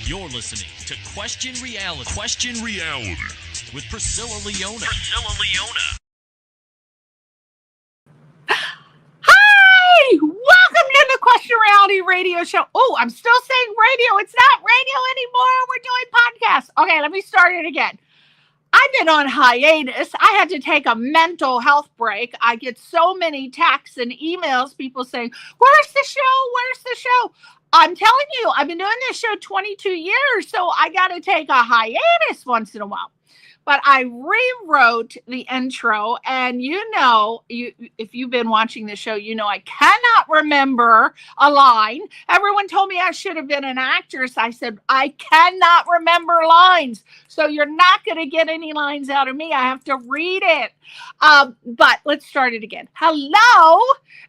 You're listening to Question Reality. Question Reality with Priscilla Leona. Hi! Welcome to the Question Reality radio show. Oh, I'm still saying radio. It's not radio anymore. We're doing podcasts. Okay, let me start it again. I've been on hiatus. I had to take a mental health break. I get so many texts and emails, people saying, where's the show? Where's the show? I'm telling you, I've been doing this show 22 years, so I got to take a hiatus once in a while. But I rewrote the intro, and if you've been watching the show, you know I cannot remember a line. Everyone told me I should have been an actress. I said, I cannot remember lines. So you're not going to get any lines out of me. I have to read it. But let's start it again. Hello,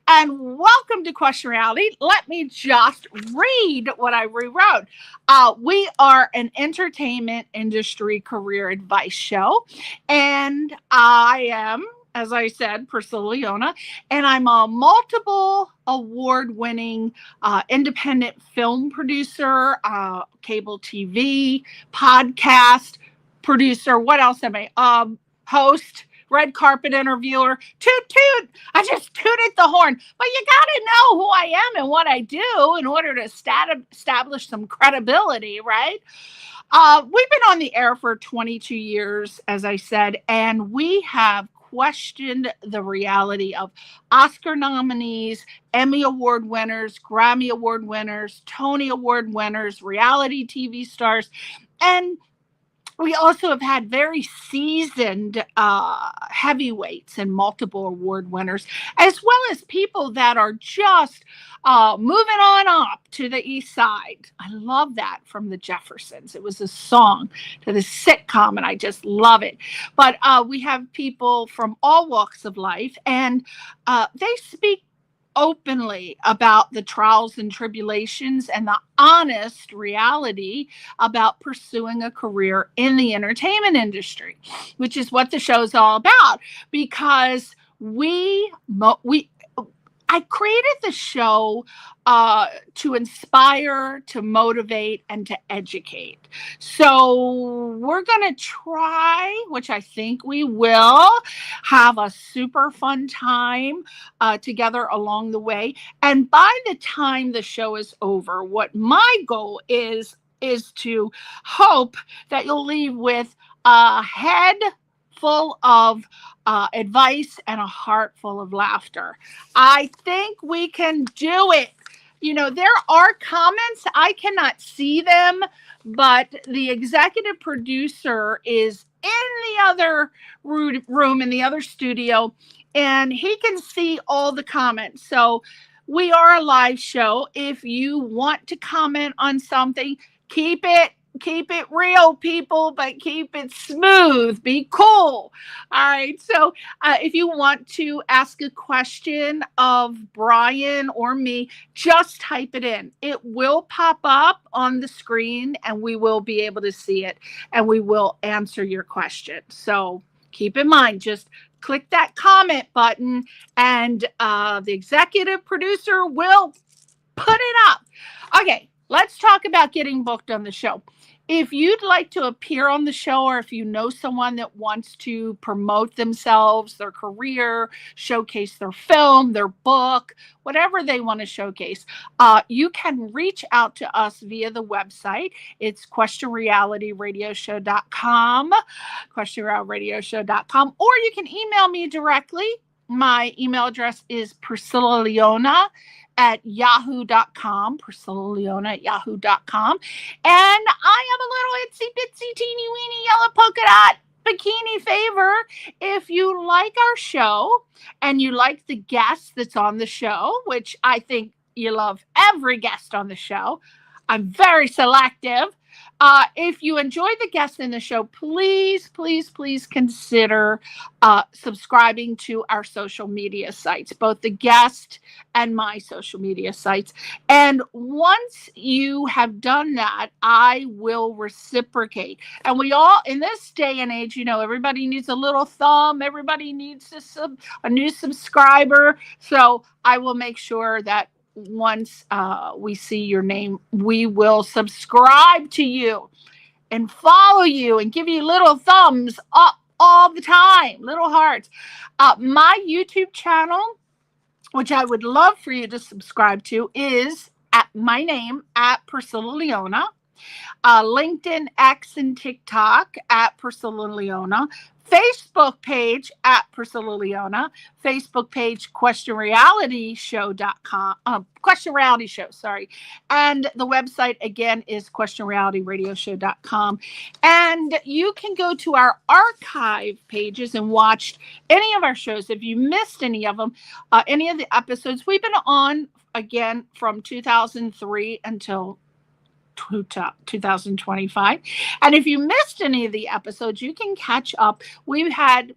and welcome to Question Reality. Let me just read what I rewrote. We are an entertainment industry career advice show, and I am, as I said, Priscilla Leona, and I'm a multiple award-winning independent film producer, cable TV, podcast producer. What else am I? Host, red carpet interviewer, toot toot. I just tooted the horn. But you got to know who I am and what I do in order to establish some credibility, right? We've been on the air for 22 years, as I said, and we have questioned the reality of Oscar nominees, Emmy Award winners, Grammy Award winners, Tony Award winners, reality TV stars, and we also have had very seasoned heavyweights and multiple award winners, as well as people that are just moving on up to the East Side. I love that from the Jeffersons. It was a song to the sitcom, and I just love it. But we have people from all walks of life, and they speak openly about the trials and tribulations and the honest reality about pursuing a career in the entertainment industry, which is what the show's all about. Because I created the show to inspire, to motivate, and to educate. So we're going to try, which I think we will, have a super fun time together along the way. And by the time the show is over, what my goal is to hope that you'll leave with a head full of advice and a heart full of laughter. I think we can do it. You know, there are comments. I cannot see them, but the executive producer is in the other room, in the other studio, and he can see all the comments. So we are a live show. If you want to comment on something, keep it real, people, but keep it smooth. Be cool. All right. So if you want to ask a question of Brian or me, just type it in. It will pop up on the screen, and we will be able to see it, and we will answer your question. So keep in mind, just click that comment button, and the executive producer will put it up. Okay. Let's talk about getting booked on the show. If you'd like to appear on the show, or if you know someone that wants to promote themselves, their career, showcase their film, their book, whatever they want to showcase, you can reach out to us via the website. It's questionrealityradioshow.com, questionrealityradioshow.com, or you can email me directly. My email address is Priscilla Leona at yahoo.com, Priscilla Leona at yahoo.com. And I have a little itsy bitsy teeny weeny yellow polka dot bikini favor. If you like our show and you like the guest that's on the show, which I think you love every guest on the show, I'm very selective. If you enjoy the guests in the show, please consider subscribing to our social media sites, both the guest and my social media sites. And once you have done that, I will reciprocate. And we all, in this day and age, you know, everybody needs a little thumb. Everybody needs a new subscriber. So I will make sure that once we see your name, we will subscribe to you and follow you and give you little thumbs up all the time, little hearts. My YouTube channel, which I would love for you to subscribe to, is at my name, at Priscilla Leona. LinkedIn, X, and TikTok at Priscilla Leona. Facebook page at Priscilla Leona. Facebook page questionrealityshow.com. Question Reality Show, sorry. And the website again is questionrealityradioshow.com. And you can go to our archive pages and watch any of our shows. If you missed any of them, any of the episodes, we've been on again from 2003 until 2025. And if you missed any of the episodes, you can catch up. We've had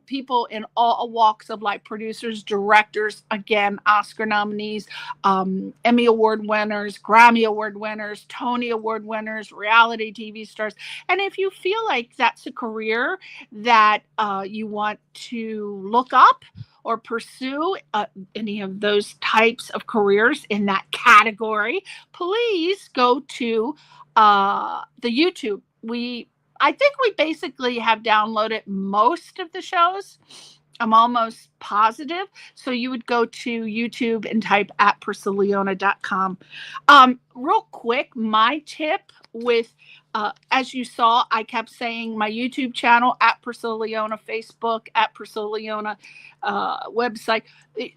people in all walks of life, producers, directors, again, Oscar nominees, Emmy Award winners, Grammy Award winners, Tony Award winners, reality TV stars. And if you feel like that's a career that you want to look up or pursue any of those types of careers in that category, please go to the YouTube. I think we basically have downloaded most of the shows. I'm almost positive. So you would go to YouTube and type at PriscillaLeona.com. Real quick, my tip with, as you saw, I kept saying my YouTube channel, at Priscilla Leona, Facebook, at Priscilla Leona, website.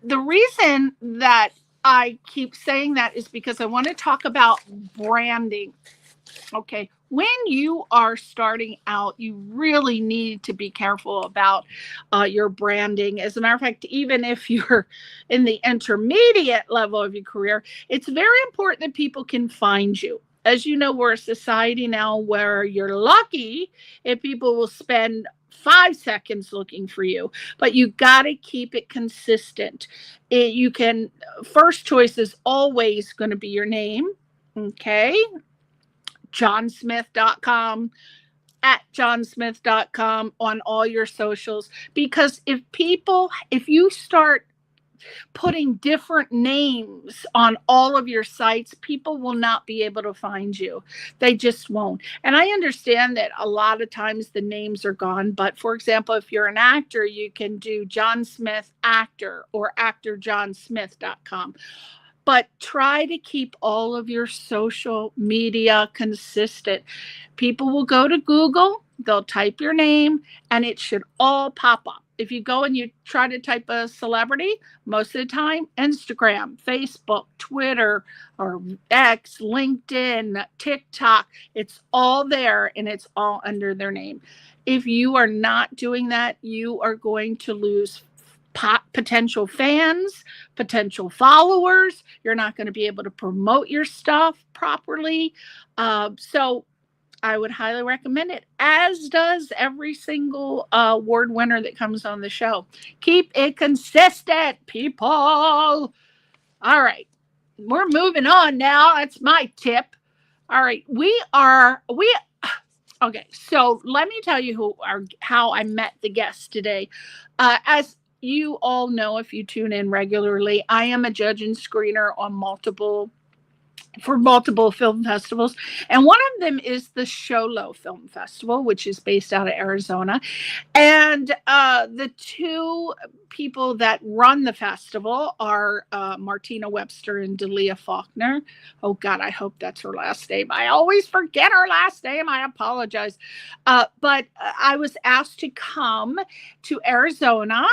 The reason that I keep saying that is because I want to talk about branding. Okay. When you are starting out, you really need to be careful about your branding. As a matter of fact, even if you're in the intermediate level of your career, it's very important that people can find you. As you know, we're a society now where you're lucky if people will spend 5 seconds looking for you, but you got to keep it consistent. First choice is always going to be your name. Okay. johnsmith.com, at johnsmith.com on all your socials, because if you start putting different names on all of your sites, people will not be able to find you. They just won't. And I understand that a lot of times the names are gone, but for example, if you're an actor, you can do John Smith actor or actorjohnsmith.com. But try to keep all of your social media consistent. People will go to Google, they'll type your name, and it should all pop up. If you go and you try to type a celebrity, most of the time, Instagram, Facebook, Twitter, or X, LinkedIn, TikTok, it's all there and it's all under their name. If you are not doing that, you are going to lose potential fans, potential followers. You're not going to be able to promote your stuff properly. So I would highly recommend it, as does every single award winner that comes on the show. Keep it consistent, people. All right. We're moving on now. That's my tip. All right. Okay. So let me tell you how I met the guest today. As you all know, if you tune in regularly, I am a judge and screener on multiple film festivals. And one of them is the Xolo Film Festival, which is based out of Arizona. And the two people that run the festival are Martina Webster and Delia Faulkner. Oh, God, I hope that's her last name. I always forget her last name. I apologize. But I was asked to come to Arizona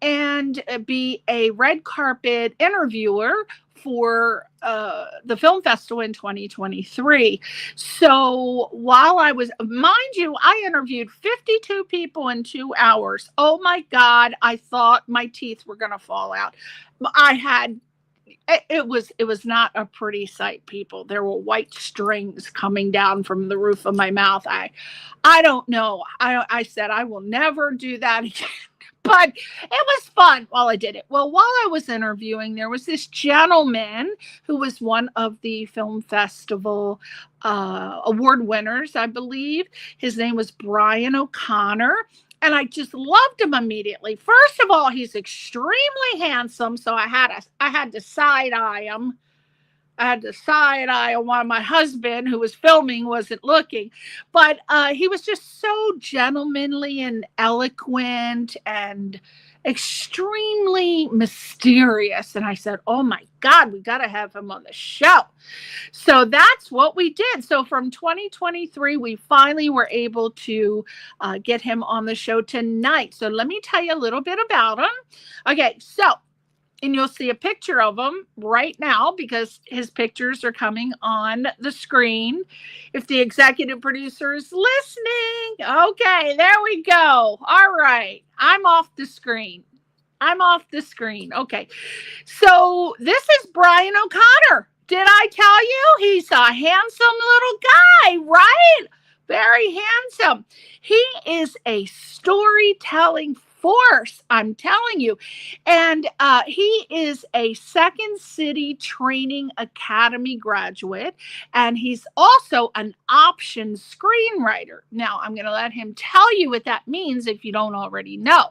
and be a red carpet interviewer for the film festival in 2023. So while I was, mind you, I interviewed 52 people in 2 hours. Oh my God, I thought my teeth were going to fall out. It was not a pretty sight, people. There were white strings coming down from the roof of my mouth. I don't know. I said I will never do that again. But it was fun while I did it. Well, while I was interviewing, there was this gentleman who was one of the film festival award winners, I believe. His name was Brian O'Connor. And I just loved him immediately. First of all, he's extremely handsome, so I had to side eye him. I had to side eye on while my husband, who was filming, wasn't looking. But he was just so gentlemanly and eloquent and extremely mysterious. And I said, oh my God, we got to have him on the show. So that's what we did. So from 2023, we finally were able to get him on the show tonight. So let me tell you a little bit about him. Okay, so, and you'll see a picture of him right now because his pictures are coming on the screen. If the executive producer is listening. Okay, there we go. All right. I'm off the screen. Okay. So this is Brian O'Connor. Did I tell you? He's a handsome little guy, right? Very handsome. He is a storytelling force, I'm telling you. And he is a Second City Training Academy graduate, and he's also an option screenwriter. Now, I'm going to let him tell you what that means if you don't already know.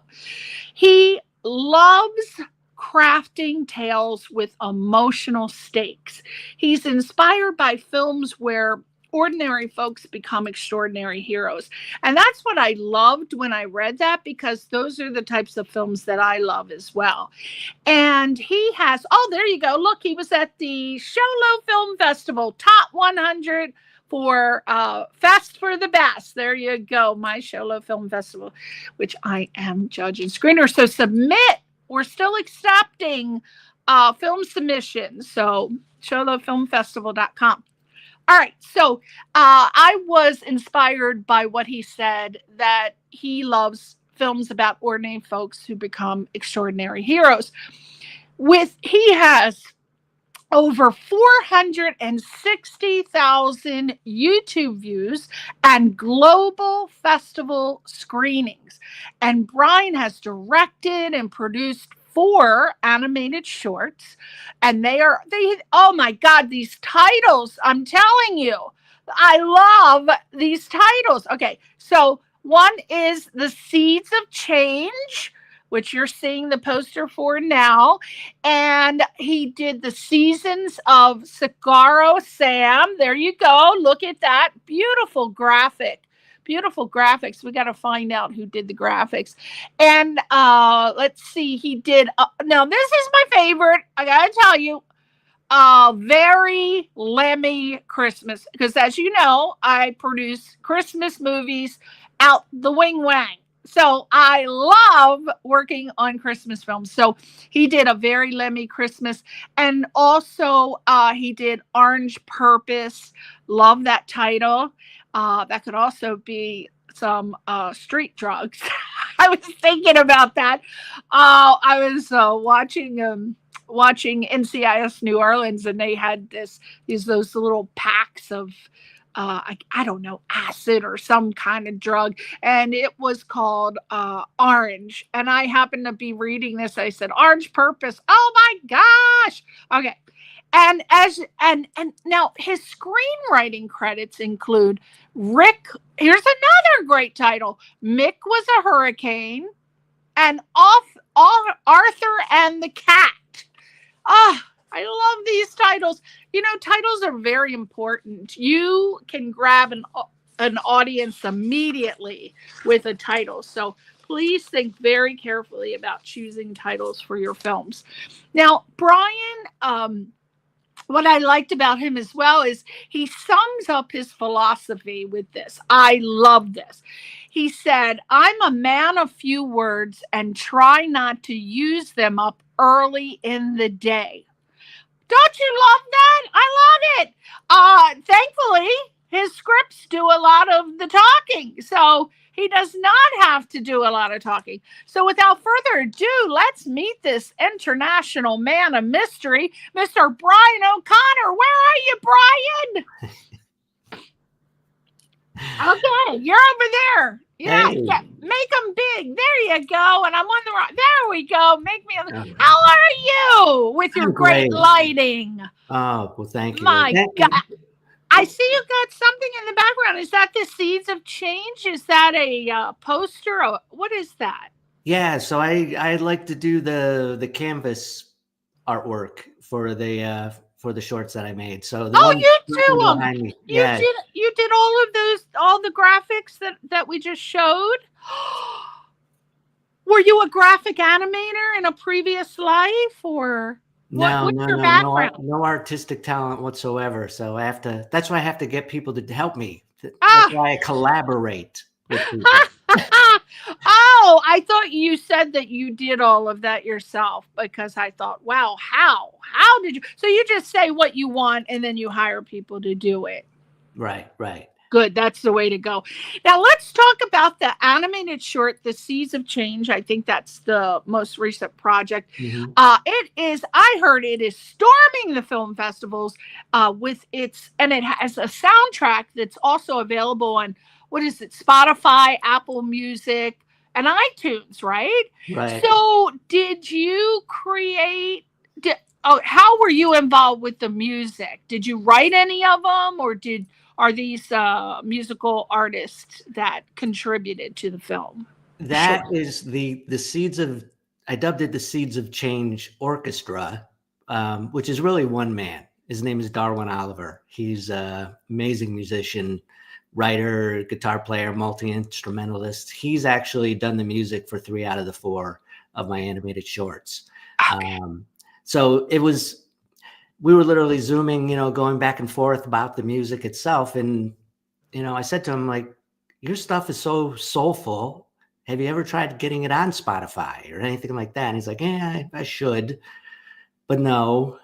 He loves crafting tales with emotional stakes. He's inspired by films where ordinary folks become extraordinary heroes. And that's what I loved when I read that, because those are the types of films that I love as well. And he has, oh, there you go. Look, he was at the Xolo Film Festival, top 100 for Fest for the Best. There you go, my Xolo Film Festival, which I am judging screener. So submit. We're still accepting film submissions. So xolofilmfestival.com. All right, so I was inspired by what he said, that he loves films about ordinary folks who become extraordinary heroes. He has over 460,000 YouTube views and global festival screenings. And Brian has directed and produced 4 animated shorts, and oh my God, these titles, I'm telling you, I love these titles. Okay, so one is The Seeds of Change, which you're seeing the poster for now, and he did the Seasons of Saguaro Sam. There you go, look at that, beautiful graphics. We got to find out who did the graphics. And let's see, he did, now this is my favorite, I gotta tell you, Very Lemmy Christmas, because as you know, I produce Christmas movies out the wing wang. So I love working on Christmas films. So he did a Very Lemmy Christmas, and also he did Orange Purpose. Love that title. That could also be some street drugs. I was thinking about that. I was watching NCIS New Orleans, and they had those little packs of I don't know, acid or some kind of drug, and it was called Orange. And I happened to be reading this. I said, Orange Purpose. Oh my gosh. Okay. And now his screenwriting credits include here's another great title, Mick Was a Hurricane, and Arthur and the Cat. I love these titles. You know, titles are very important. You can grab an audience immediately with a title. So please think very carefully about choosing titles for your films. Now, Brian, what I liked about him as well is he sums up his philosophy with this. I love this. He said, I'm a man of few words and try not to use them up early in the day. Don't you love that? I love it. Thankfully, his scripts do a lot of the talking, so he does not have to do a lot of talking. So without further ado, let's meet this international man of mystery, Mr. Brian O'Connor. Where are you, Brian? Okay, you're over there. Yeah, Hey. yeah, make them big. There you go. And I'm on the right. There we go. Make me. How are you with your I'm great great. lighting? Oh, well, thank you. My God. I see you got something in the background. Is that the Seeds of Change? Is that a poster? Or what is that? Yeah, so I like to do the canvas artwork for the shorts that I made. So the Oh, one you do them. behind me, You yeah, did. You did all of those, all the graphics that we just showed. Were you a graphic animator in a previous life, or no, what's no, your no, background? no artistic talent whatsoever. So I have to. That's why I have to get people to help me. That's Ah. why I collaborate with people. Oh, I thought you said that you did all of that yourself, because I thought, wow, how did you? So you just say what you want and then you hire people to do it. Right, right. Good. That's the way to go. Now let's talk about the animated short, The Seas of Change. I think that's the most recent project. Mm-hmm. It is, I heard it is storming the film festivals with its, and it has a soundtrack that's also available on, what is it, Spotify, Apple Music, and iTunes, right? Right. So did you create, how were you involved with the music? Did you write any of them, or are these musical artists that contributed to the film? That is the Seeds of, I dubbed it the Seeds of Change Orchestra, which is really one man. His name is Darwin Oliver. He's an amazing musician, writer, guitar player, multi-instrumentalist. He's actually done the music for 3 out of the 4 of my animated shorts. Okay. So we were literally Zooming, going back and forth about the music itself. And, I said to him, like, your stuff is so soulful. Have you ever tried getting it on Spotify or anything like that? And he's like, yeah, I should, but no,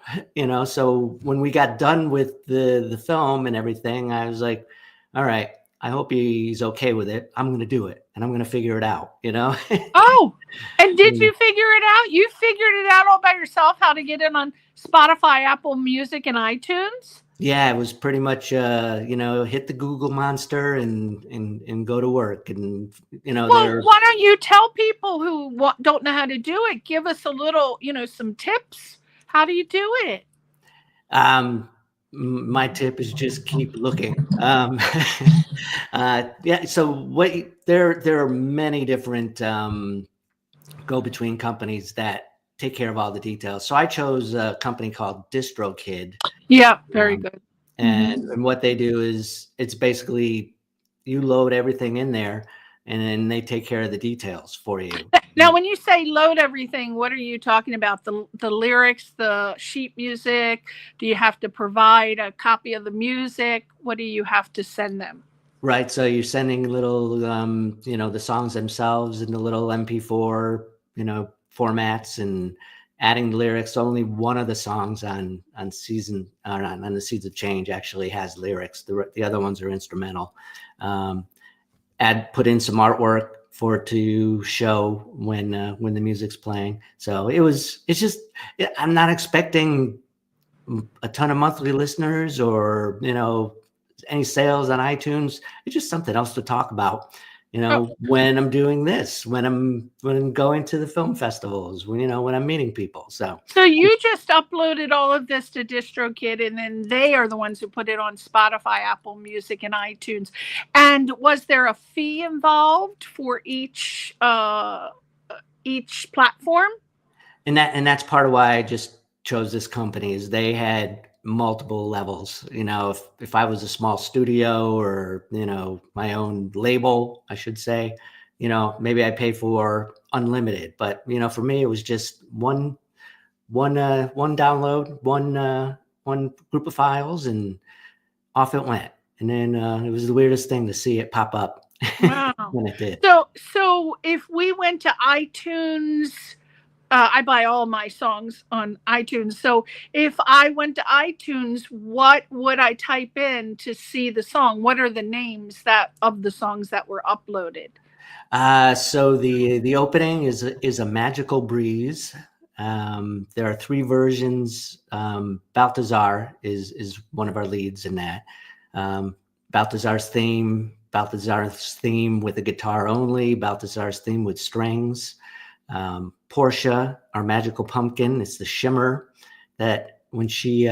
so when we got done with the film and everything, I was like, all right, I hope he's okay with it. I'm going to do it and I'm going to figure it out, Oh, and did you figure it out? You figured it out all by yourself, how to get it on Spotify, Apple Music, and iTunes? Yeah, it was pretty much, hit the Google monster and go to work. And, well, why don't you tell people who don't know how to do it? Give us a little, some tips. How do you do it? My tip is just keep looking. Yeah. So there are many different go-between companies that take care of all the details. So I chose a company called DistroKid. Yeah, very good. And what they do is it's basically you load everything in there and then they take care of the details for you. Now, when you say load everything, what are you talking about? The lyrics, the sheet music? Do you have to provide a copy of the music? What do you have to send them? Right. So you're sending little, the songs themselves in the little MP4, formats, and adding the lyrics. Only one of the songs on the Seeds of Change actually has lyrics. The other ones are instrumental. Put in some artwork for it to show when the music's playing. So it's just, I'm not expecting a ton of monthly listeners or, any sales on iTunes. It's just something else to talk about, when I'm doing this, when I'm going to the film festivals, when I'm meeting people. So you just uploaded all of this to DistroKid, and then they are the ones who put it on Spotify, Apple Music, and iTunes. And was there a fee involved for each platform? And that's part of why I just chose this company, is they had multiple levels. If I was a small studio or, my own label, I should say, maybe I pay for unlimited, but, for me, it was just one download, one group of files, and off it went. And then it was the weirdest thing to see it pop up. Wow. When it did. So if we went to iTunes, I buy all my songs on iTunes. So if I went to iTunes, what would I type in to see the song? What are the names of the songs that were uploaded? So the opening is A Magical Breeze. There are 3 versions. Balthazar is one of our leads in that. Balthazar's theme with a guitar only, Balthazar's theme with strings. Portia, our magical pumpkin, it's the shimmer that when she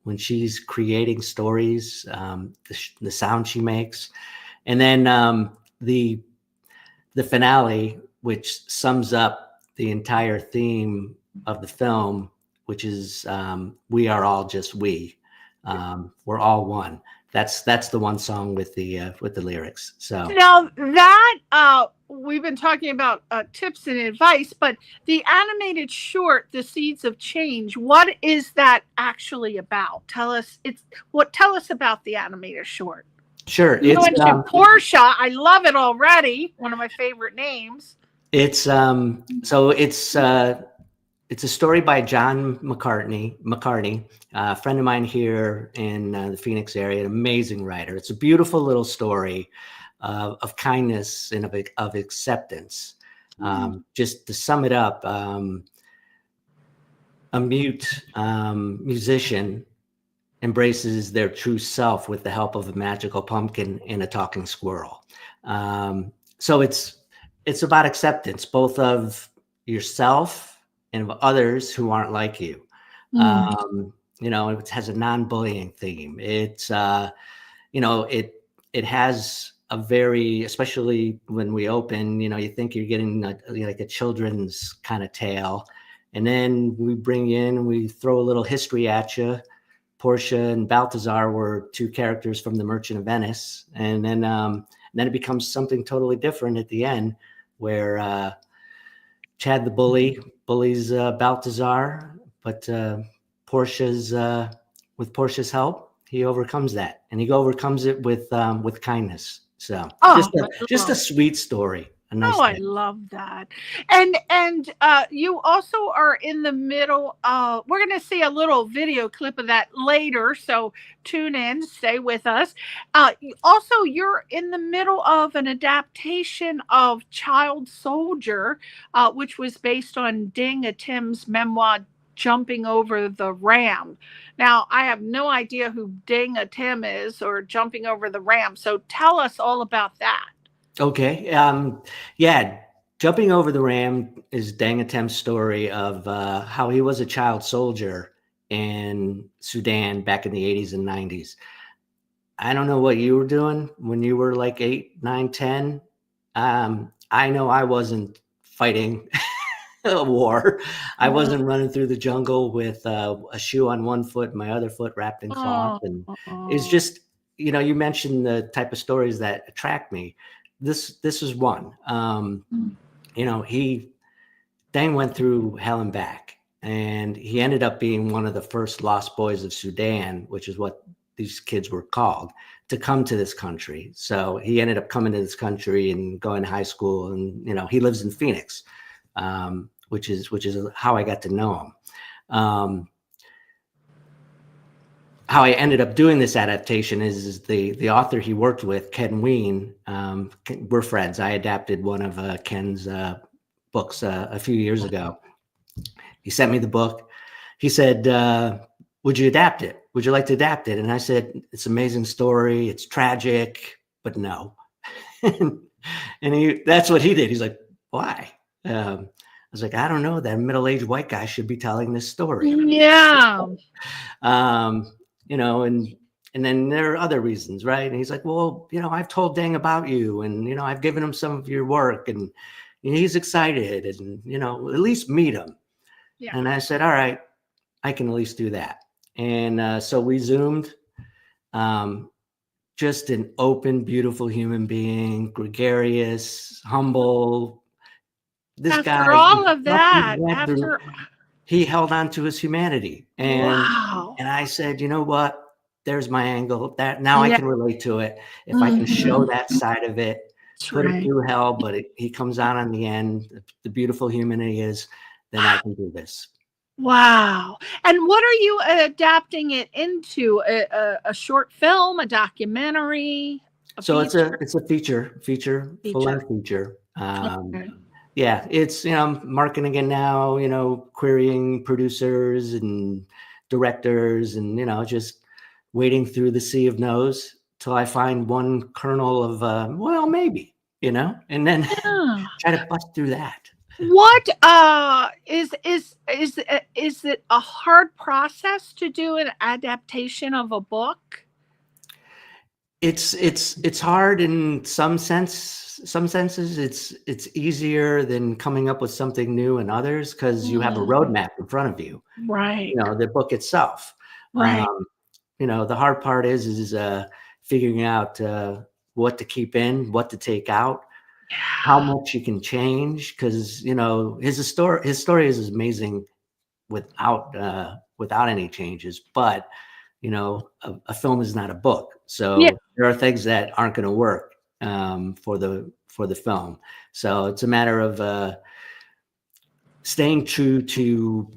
when she's creating stories, the sound she makes, and then the finale, which sums up the entire theme of the film, which is "We are all just we." We're all one. That's the one song with the lyrics. So now that we've been talking about tips and advice, but the animated short, "The Seeds of Change," what is that actually about? Tell us about the animated short. Sure, You it's mentioned Portia. I love it already. One of my favorite names. It's it's a story by John McCartney, a friend of mine here in the Phoenix area, an amazing writer. It's a beautiful little story of kindness and of acceptance. Just to sum it up, a mute musician embraces their true self with the help of a magical pumpkin and a talking squirrel. So it's about acceptance, both of yourself and of others who aren't like you. It has a non-bullying theme. It's it has a very, especially when we open, you think you're getting like a children's kind of tale, and then we bring you in and we throw a little history at you. Portia and Balthazar were two characters from The Merchant of Venice, and then it becomes something totally different at the end, where Chad the bullies Balthazar, but with Portia's help, he overcomes that, and he overcomes it with kindness. So just a sweet story. Nice I love that. And you also are in the middle of, we're going to see a little video clip of that later, so tune in, stay with us. Also, you're in the middle of an adaptation of Child Soldier, which was based on Deng Atem's memoir, Jumping Over the Ram. Now, I have no idea who Deng Atem is or Jumping Over the Ram, so tell us all about that. Okay. Jumping Over the Ram is Deng Atem's story of how he was a child soldier in Sudan back in the 80s and 90s. I don't know what you were doing when you were like 8, 9, 10. I know I wasn't fighting a war. I wasn't running through the jungle with a shoe on one foot and my other foot wrapped in cloth. And it's just, you mentioned the type of stories that attract me. This is one. Deng went through hell and back, and he ended up being one of the first lost boys of Sudan, which is what these kids were called, to come to this country. So he ended up coming to this country and going to high school, and he lives in Phoenix, which is how I got to know him. How I ended up doing this adaptation is the author he worked with, Ken Wein. We're friends. I adapted one of Ken's books a few years ago. He sent me the book. He said, would you adapt it? Would you like to adapt it? And I said, it's an amazing story. It's tragic, but no. and that's what he did. He's like, why? I was like, I don't know. That middle-aged white guy should be telling this story. Yeah. And then there are other reasons, right? And he's like, well, I've told Deng about you, and I've given him some of your work, and he's excited, and at least meet him. Yeah. And I said, all right, I can at least do that. And so we Zoomed. Just an open, beautiful human being, gregarious, humble. This after guy, after all of that, he held on to his humanity. And wow. And I said, you know what? There's my angle. That now I can relate to it. If I can show that side of it, put it through hell, but he comes out on the end. The beautiful human he is, then I can do this. Wow. And what are you adapting it into? A short film, a documentary? So feature? It's a feature. Full-length feature. Yeah, it's marketing it now, querying producers and directors, and just wading through the sea of no's till I find one kernel of well, maybe, and then try to bust through that. What is it a hard process to do an adaptation of a book? It's hard in some senses. It's easier than coming up with something new in others, because you have a roadmap in front of you. Right. The book itself. Right. The hard part is figuring out what to keep in, what to take out, how much you can change, because his story is amazing without any changes. But a film is not a book, so Yeah. there are things that aren't going to work for the film. So it's a matter of staying true to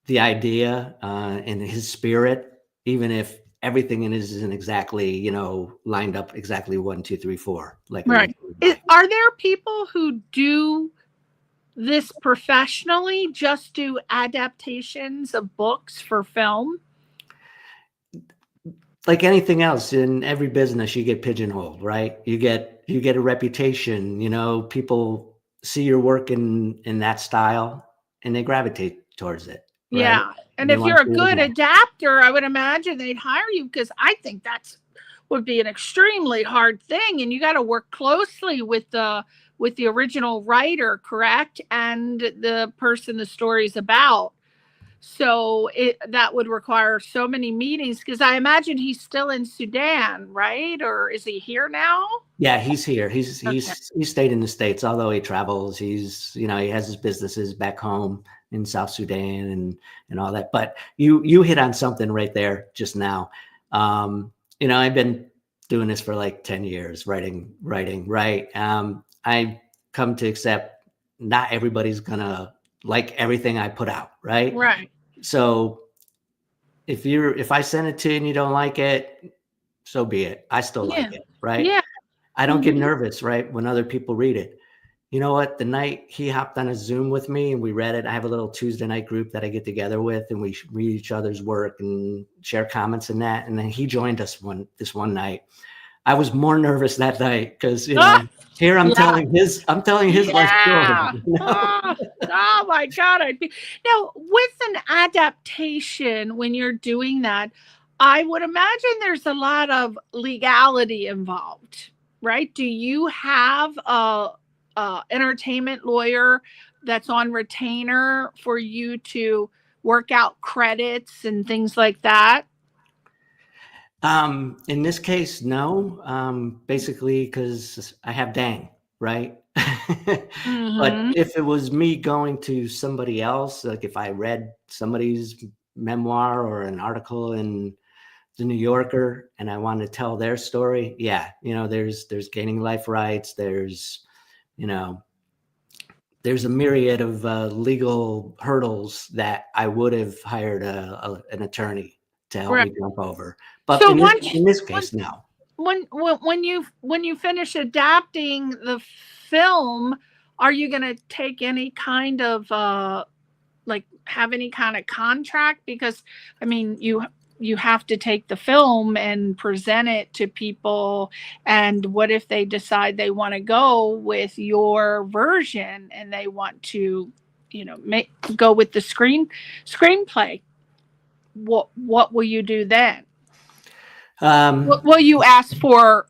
the idea and his spirit, even if everything in it isn't exactly lined up exactly 1, 2, 3, 4. Like, Right. Are there people who do this professionally, just do adaptations of books for film? Like anything else in every business, you get pigeonholed, right? You get a reputation. People see your work in that style, and they gravitate towards it. Right? Yeah. And They if want you're a to do it good again. adapter, I would imagine they'd hire you, because I think that's would be an extremely hard thing, and you got to work closely with the original writer, correct? And the person the story's about. So that would require so many meetings, because I imagine he's still in Sudan, right? Or is he here now? Yeah, he's here. He's stayed in the States, although he travels. He's he has his businesses back home in South Sudan and all that. But you hit on something right there just now. I've been doing this for like 10 years, writing, right? I come to accept not everybody's gonna like everything I put out, right? Right. So if I send it to you and you don't like it, so be it. I still like it, right? Yeah. I don't get nervous, right, when other people read it. You know what? The night he hopped on a Zoom with me and we read it, I have a little Tuesday night group that I get together with, and we read each other's work and share comments and that. And then he joined us this one night. I was more nervous that night because here I'm telling his life story. Oh my God! Now, with an adaptation, when you're doing that, I would imagine there's a lot of legality involved, right? Do you have a entertainment lawyer that's on retainer for you to work out credits and things like that? In this case, no. Basically, because I have Deng, right? But if it was me going to somebody else, like if I read somebody's memoir or an article in the New Yorker and I want to tell their story, yeah, there's gaining life rights. There's a myriad of legal hurdles that I would have hired an attorney to help me jump over. But So in this case, no. When you finish adapting the film, are you going to take any kind of have any kind of contract? Because I mean, you have to take the film and present it to people, and what if they decide they want to go with your version and they want to go with the screenplay? What will you do then? Will you ask for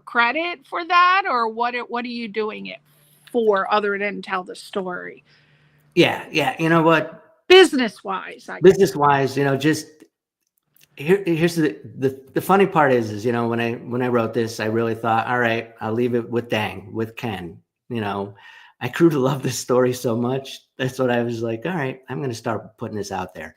credit for that, or what are you doing it for other than tell the story? Yeah. You know what? Business wise, just here's the funny part is when I wrote this, I really thought, all right, I'll leave it with Ken. I grew to love this story so much. That's what I was like, all right, I'm going to start putting this out there.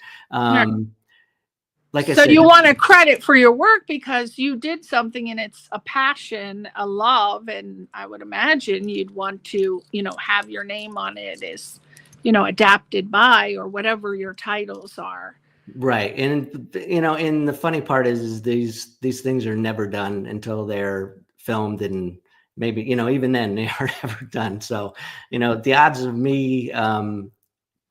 Like I said, you want a credit for your work because you did something and it's a passion, a love, and I would imagine you'd want to, have your name on it as, adapted by, or whatever your titles are. Right. And and the funny part is these things are never done until they're filmed, and maybe, even then they are never done. So, the odds of me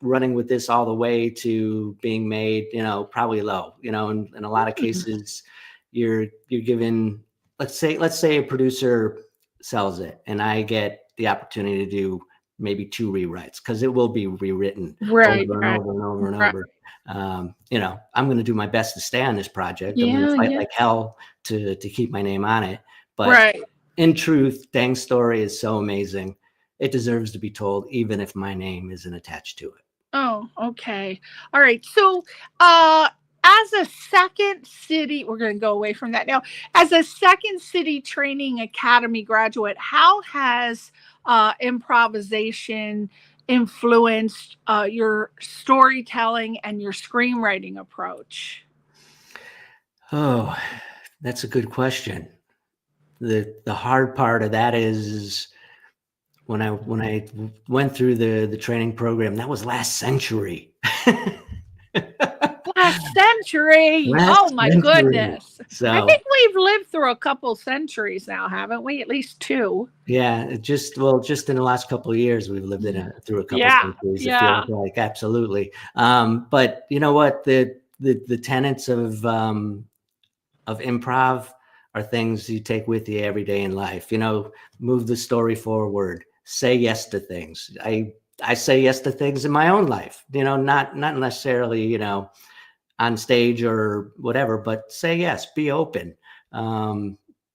running with this all the way to being made, probably low. In a lot of cases, you're given, let's say a producer sells it and I get the opportunity to do maybe 2 rewrites, because it will be rewritten Right, over and right, over and over and right. over. I'm going to do my best to stay on this project. I'm going Yeah, to fight yeah. like hell to keep my name on it. But Right. in truth, Deng's story is so amazing. It deserves to be told, even if my name isn't attached to it. Oh, okay. All right. So, as a Second City, we're going to go away from that now. As a Second City Training Academy graduate, how has improvisation influenced your storytelling and your screenwriting approach? Oh, that's a good question. The hard part of that is when I went through the training program, that was last century. Last century. Oh my goodness. So I think we've lived through a couple centuries now, haven't we? At least 2. Yeah, just in the last couple of years, we've lived through a couple Yeah, centuries. yeah. It feels like, absolutely. But you know what? The tenets of improv are things you take with you every day in life. Move the story forward. Say yes to things. I say yes to things in my own life. Not necessarily on stage or whatever, but say yes. Be open.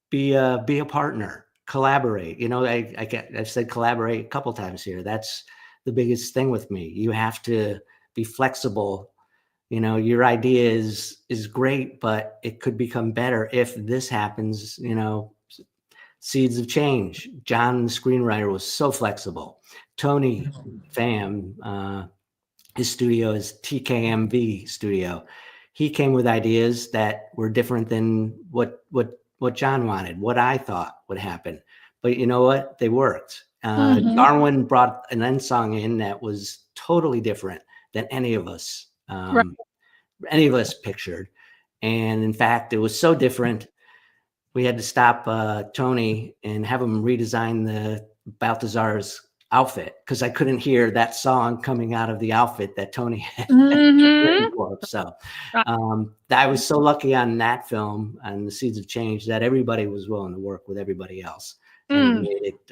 Be a partner. Collaborate. I've said collaborate a couple times here. That's the biggest thing with me. You have to be flexible. Your idea is great, but it could become better if this happens. Seeds of Change. John, the screenwriter, was so flexible. Tony Pham, his studio is TKMV Studio. He came with ideas that were different than what John wanted, what I thought would happen. But you know what? They worked. Darwin brought an end song in that was totally different than any of us pictured. And in fact, it was so different, we had to stop Tony and have him redesign the Balthazar's outfit, because I couldn't hear that song coming out of the outfit that Tony had written for. So I was so lucky on that film and the Seeds of Change that everybody was willing to work with everybody else. And it made it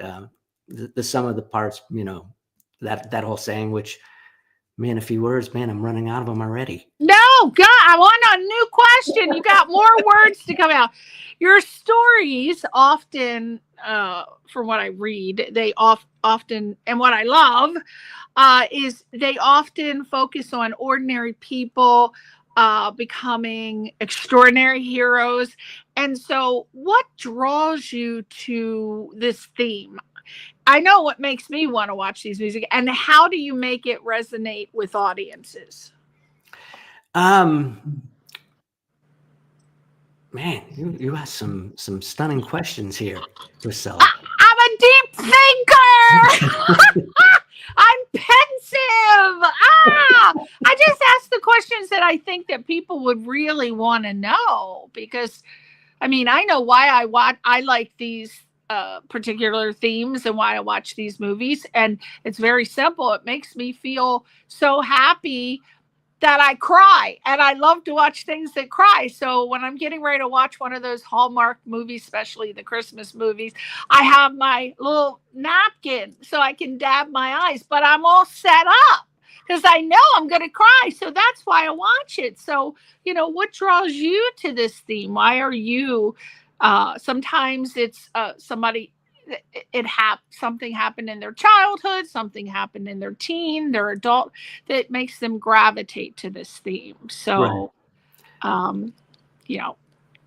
the sum of the parts, that whole saying, which, man, a few words, man, I'm running out of them already. No, God, I want a new question. You got more words to come out. Your stories often, from what I read, they often, and what I love, is they often focus on ordinary people becoming extraordinary heroes. And so what draws you to this theme? I know what makes me want to watch these movies, and how do you make it resonate with audiences? Man, you have some stunning questions here, Priscilla. I'm a deep thinker. I'm pensive. I just ask the questions that I think that people would really want to know, because I know why I like these particular themes and why I watch these movies. And it's very simple. It makes me feel so happy that I cry, and I love to watch things that cry. So when I'm getting ready to watch one of those Hallmark movies, especially the Christmas movies, I have my little napkin so I can dab my eyes, but I'm all set up because I know I'm going to cry. So that's why I watch it. So, what draws you to this theme? Why are you, sometimes it's somebody, something happened in their childhood, something happened in their teen, their adult, that makes them gravitate to this theme. So, and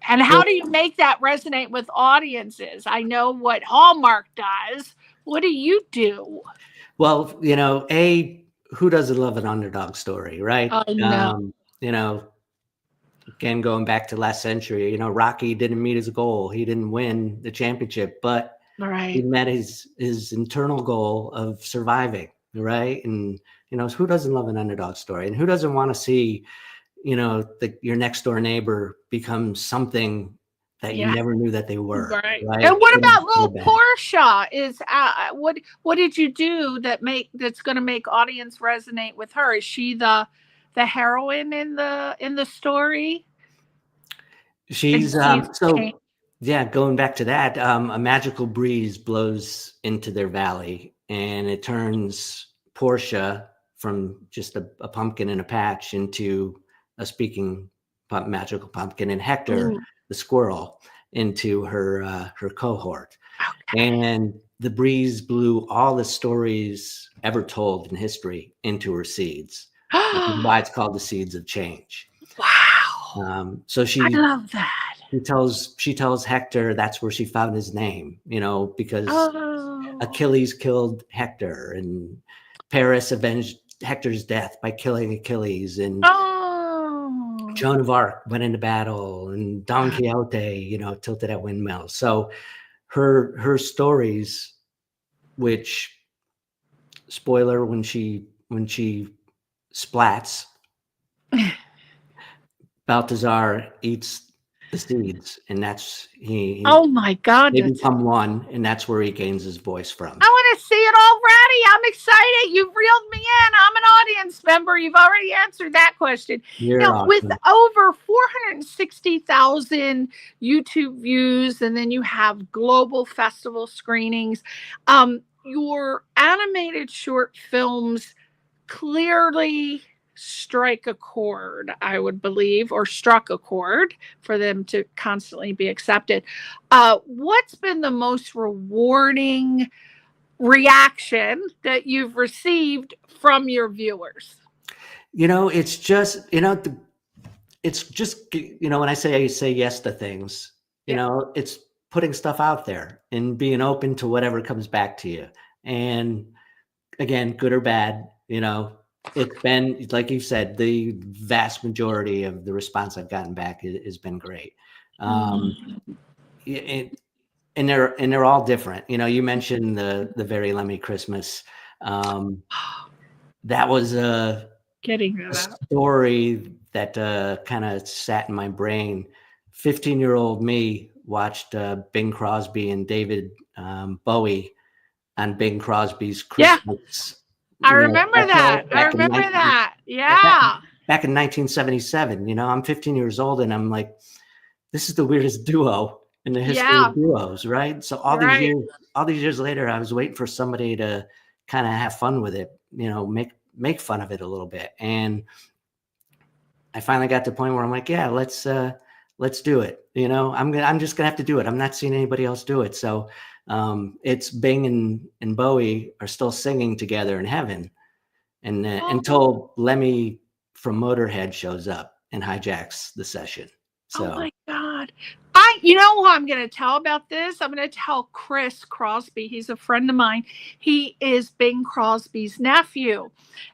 how do you make that resonate with audiences? I know what Hallmark does. What do you do? Well, who doesn't love an underdog story, right? Again, going back to last century, Rocky didn't meet his goal. He didn't win the championship, but he met his internal goal of surviving, right? And who doesn't love an underdog story, and who doesn't want to see your next door neighbor become something that you never knew that they were, right? And what about little Portia? What did you do that's going to make audience resonate with her? Is she the heroine in the story? She's going back to that, a magical breeze blows into their valley, and it turns Portia from just a pumpkin in a patch into a speaking magical pumpkin, and Hector, the squirrel, into her cohort. Okay. And the breeze blew all the stories ever told in history into her seeds, which is why it's called the Seeds of Change. Wow. So I love that. she tells Hector that's where she found his name, because Achilles killed Hector, and Paris avenged Hector's death by killing Achilles, and Joan of Arc went into battle, and Don Quixote, tilted at windmills. So her stories, which, spoiler, when she splats, Balthazar eats the seeds, and that's he oh my God, they become one, and that's where he gains his voice from. I want to see it already. I'm excited. You've reeled me in. I'm an audience member. You've already answered that question. Now, with over 460,000 YouTube views, and then you have global festival screenings, your animated short films clearly strike a chord, I would believe, or struck a chord for them to constantly be accepted. What's been the most rewarding reaction that you've received from your viewers? It's just, it's just, when I say yes to things, it's putting stuff out there and being open to whatever comes back to you. And again, good or bad, it's been, like you said, the vast majority of the response I've gotten back has been great. And they're all different. You mentioned the Very Lemmy Christmas. That was a story that kind of sat in my brain. 15-year-old me watched Bing Crosby and David Bowie on Bing Crosby's Christmas. I remember that. Yeah. Back in 1977, I'm 15 years old, and I'm like, this is the weirdest duo in the history of duos, right? So all these years later, I was waiting for somebody to kind of have fun with it, make fun of it a little bit. And I finally got to the point where I'm like, yeah, let's do it. I'm just gonna have to do it. I'm not seeing anybody else do it. So it's Bing and Bowie are still singing together in heaven, and until Lemmy from Motorhead shows up and hijacks the session. So, oh my God. You know who I'm going to tell about this? I'm going to tell Chris Crosby. He's a friend of mine. He is Bing Crosby's nephew.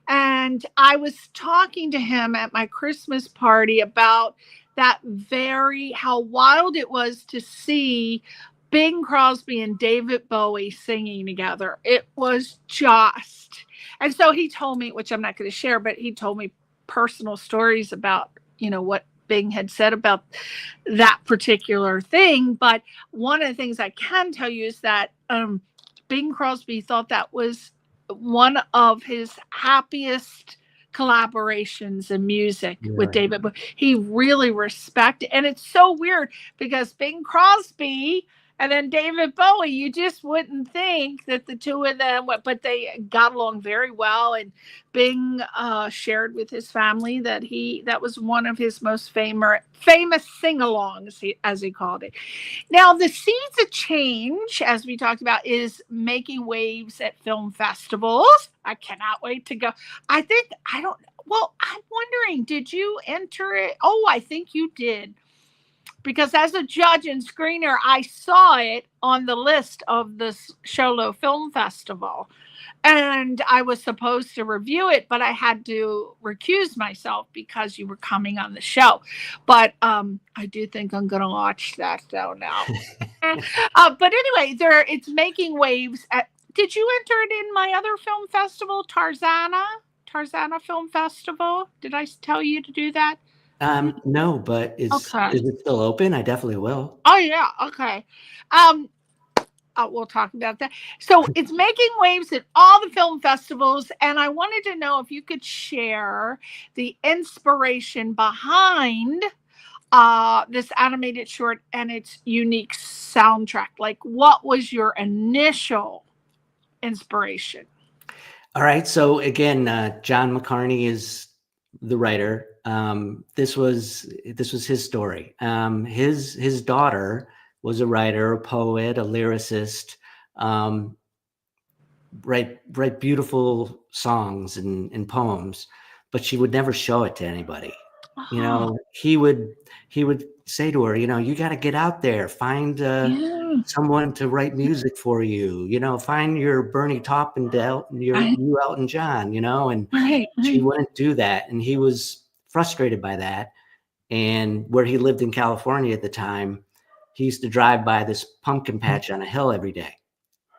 And I was talking to him at my Christmas party about how wild it was to see Bing Crosby and David Bowie singing together. It was just, and so he told me, which I'm not going to share, but he told me personal stories about, what Bing had said about that particular thing. But one of the things I can tell you is that Bing Crosby thought that was one of his happiest collaborations in music with David Bowie. He really respected, and it's so weird because Bing Crosby and then David Bowie, you just wouldn't think that the two of them, but they got along very well. And Bing shared with his family that was one of his most famous sing-alongs, as he called it. Now, the Seeds of Change, as we talked about, is making waves at film festivals. I cannot wait to go. I'm wondering, did you enter it? Oh, I think you did. Because as a judge and screener, I saw it on the list of the Xolo Film Festival. And I was supposed to review it, but I had to recuse myself because you were coming on the show. But I do think I'm going to watch that, though, now. But anyway, it's making waves. Did you enter it in my other film festival, Tarzana Film Festival? Did I tell you to do that? No, but is it still open? I definitely will. Oh yeah. Okay. We'll talk about that. So it's making waves at all the film festivals. And I wanted to know if you could share the inspiration behind this animated short and its unique soundtrack. Like, what was your initial inspiration? All right. So again, John McCartney is the writer. This was his story. His daughter was a writer, a poet, a lyricist. Write beautiful songs and poems, but she would never show it to anybody. You know, he would say to her, you know, you got to get out there, find someone to write music for you. You know, find your Bernie Taupin, you Elton John. You know, and she wouldn't do that, and he was frustrated by that. And where he lived in California at the time, he used to drive by this pumpkin patch on a hill every day.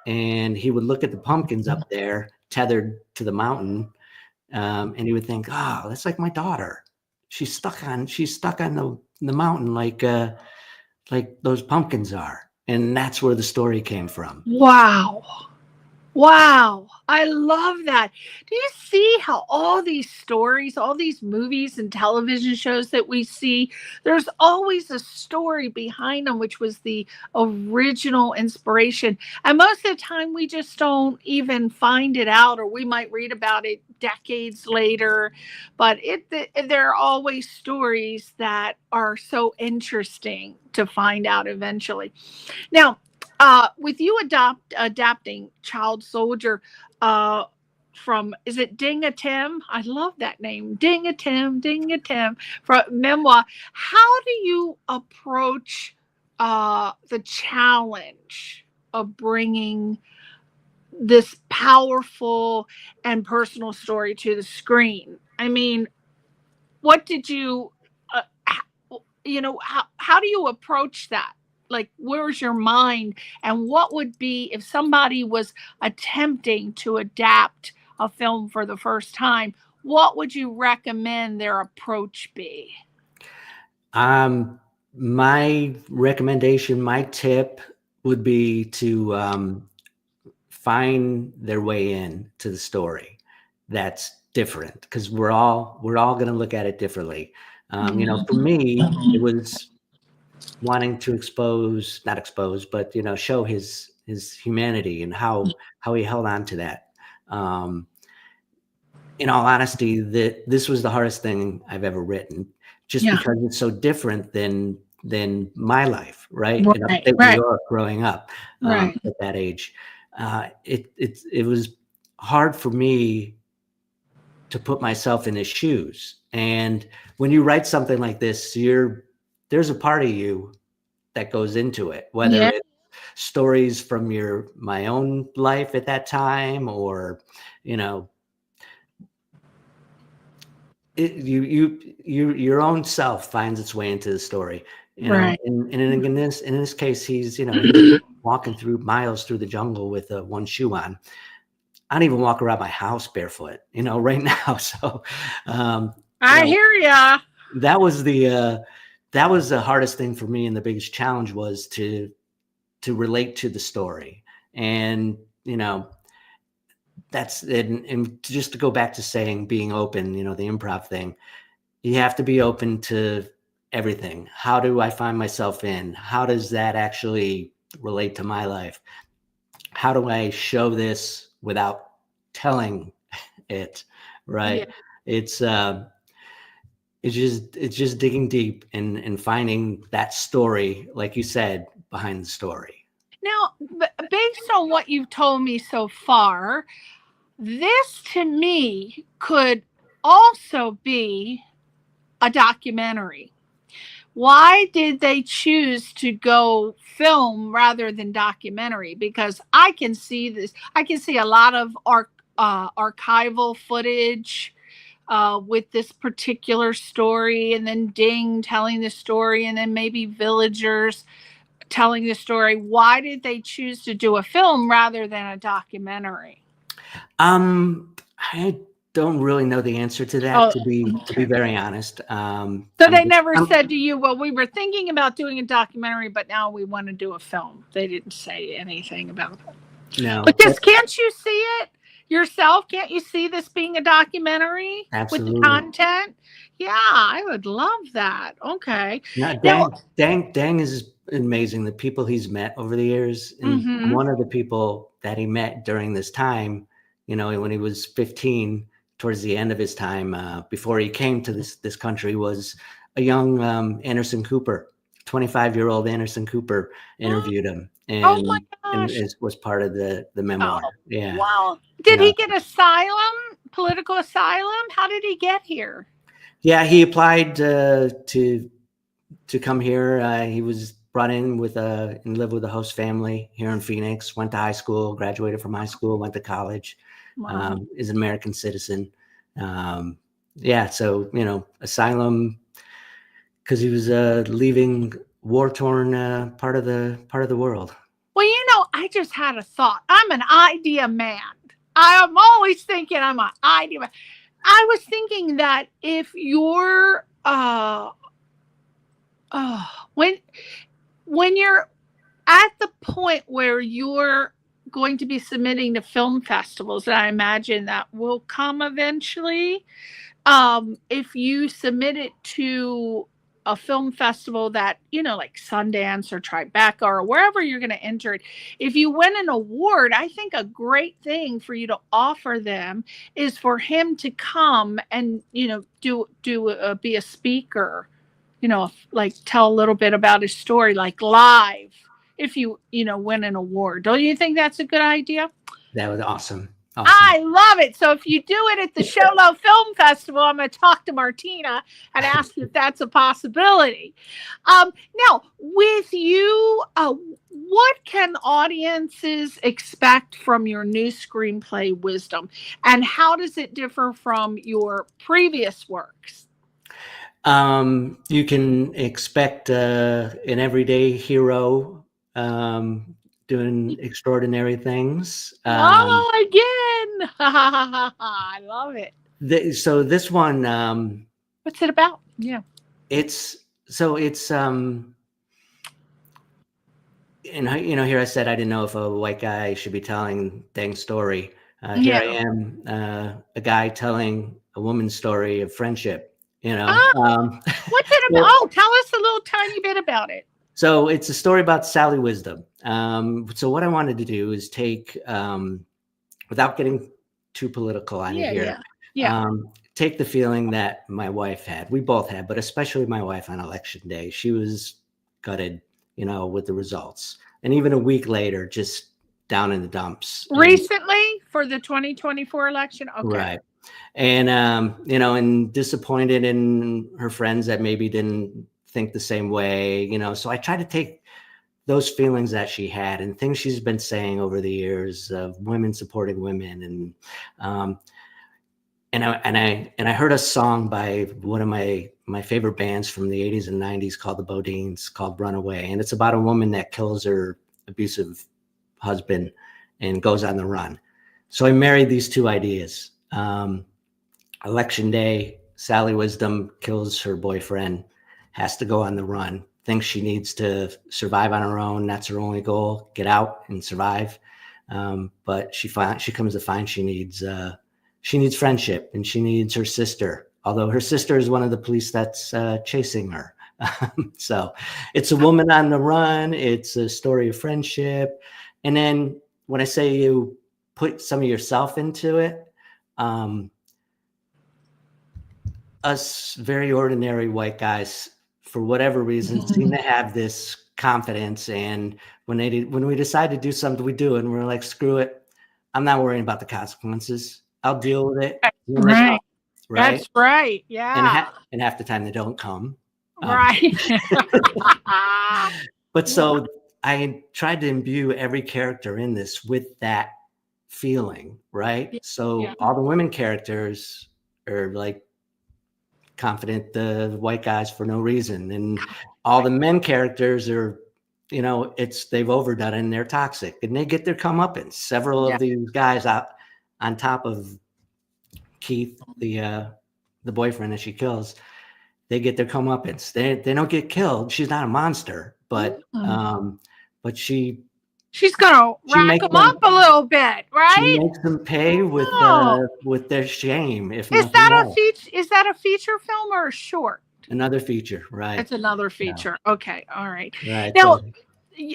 And he would look at the pumpkins up there tethered to the mountain. And he would think, oh, that's like my daughter. She's stuck on the mountain like those pumpkins are. And that's where the story came from. Wow. I love that. Do you see how all these stories, all these movies and television shows that we see, there's always a story behind them, which was the original inspiration. And most of the time we just don't even find it out, or we might read about it decades later. But there are always stories that are so interesting to find out eventually. Now, with you adapting Child Soldier from, is it Deng Atem? I love that name, Deng Atem, from memoir. How do you approach the challenge of bringing this powerful and personal story to the screen? I mean, what did you, how do you approach that? Like, where's your mind? And what would be, if somebody was attempting to adapt a film for the first time, what would you recommend their approach be? My recommendation, my tip would be to find their way in to the story that's different, because we're all going to look at it differently. You know, for me, it was wanting to not expose, but, you know, show his humanity and how he held on to that. In all honesty, this was the hardest thing I've ever written, just because it's so different than my life, right? In upstate New York, growing up at that age, it was hard for me to put myself in his shoes. And when you write something like this, there's a part of you that goes into it, whether it's stories from my own life at that time, or, you know, your own self finds its way into the story. You know, and in this case, he's, you know, he's walking through miles through the jungle with one shoe on. I don't even walk around my house barefoot, you know, right now. So I hear ya. That was the hardest thing for me, and the biggest challenge was to relate to the story. And, you know, that's and just to go back to saying being open, you know, the improv thing, you have to be open to everything. How do I find myself in? How does that actually relate to my life? How do I show this without telling it? Right. Yeah. It's just digging deep and finding that story, like you said, behind the story. Now, based on what you've told me so far, this to me could also be a documentary. Why did they choose to go film rather than documentary? Because I can see this. I can see a lot of archival footage with this particular story, and then Deng telling the story, and then maybe villagers telling the story. Why did they choose to do a film rather than a documentary? I don't really know the answer to that, to be very honest. So they never said to you, well, we were thinking about doing a documentary, but now we want to do a film. They didn't say anything about that. No. Because can't you see it yourself? Can't you see this being a documentary? Absolutely. With the content? Yeah, I would love that. Okay. Now, Deng is amazing. The people he's met over the years, and one of the people that he met during this time, you know, when he was 15, towards the end of his time, before he came to this country, was a young Anderson Cooper, 25-year-old Anderson Cooper interviewed him, and, oh my gosh. was part of the memoir. Oh, yeah. Wow. Did he get asylum, political asylum? How did he get here? Yeah, he applied to come here. He was brought in with and lived with a host family here in Phoenix. Went to high school, graduated from high school, went to college. Wow. Is an American citizen. Yeah, so you know, asylum because he was leaving war-torn part of the world. Well, you know, I just had a thought. I'm an idea man. I'm always thinking I'm an idea man. I was thinking that if you're when you're at the point where you're going to be submitting to film festivals, and I imagine that will come eventually, if you submit it to a film festival that, you know, like Sundance or Tribeca or wherever you're going to enter it, if you win an award, I think a great thing for you to offer them is for him to come and, you know, be a speaker, you know, like tell a little bit about his story, like live, if you know, win an award. Don't you think that's a good idea? That was awesome. I love it. So if you do it at the Xolo Film Festival, I'm going to talk to Martina and ask if that's a possibility. Now, with you, what can audiences expect from your new screenplay Wisdom? And how does it differ from your previous works? You can expect an everyday hero doing extraordinary things. Again. I love it. So this one, what's it about? Yeah. It's and you know, here I said I didn't know if a white guy should be telling Deng's story. Here I am, a guy telling a woman's story of friendship. You know, what's it about? Oh, tell us a little tiny bit about it. So it's a story about Sally Wisdom. So what I wanted to do is take, without getting too political on it here, take the feeling that my wife had, we both had, but especially my wife on election day. She was gutted, you know, with the results. And even a week later, just down in the dumps. Recently for the 2024 election? Okay. Right. And, you know, and disappointed in her friends that maybe didn't think the same way, you know. So I tried to take those feelings that she had and things she's been saying over the years of women supporting women, and I heard a song by one of my favorite bands from the 80s and 90s called the Bodines, called Runaway, and it's about a woman that kills her abusive husband and goes on the run. So I married these two ideas. Election day, Sally Wisdom kills her boyfriend, has to go on the run, thinks she needs to survive on her own. That's her only goal, get out and survive. But she comes to find she needs friendship, and she needs her sister, although her sister is one of the police that's chasing her. So it's a woman on the run. It's a story of friendship. And then when I say you put some of yourself into it, us very ordinary white guys, for whatever reason, seem to have this confidence. And when we decide to do something, we do it, and we're like, screw it. I'm not worrying about the consequences. I'll deal with it. Right. Right. That's right. Yeah. And half the time they don't come. Right. But so I tried to imbue every character in this with that feeling, right? So all the women characters are like confident the white guys for no reason, and all the men characters are, you know, they've overdone it and they're toxic and they get their comeuppance. Several of these guys out on top of Keith, the boyfriend that she kills, they get their comeuppance. They don't get killed. She's not a monster, but she's gonna rack them up a little bit, right? She makes them pay with their shame. Is that a feature film or a short? Another feature, right? It's another feature. Okay, all right. Right. Now, So,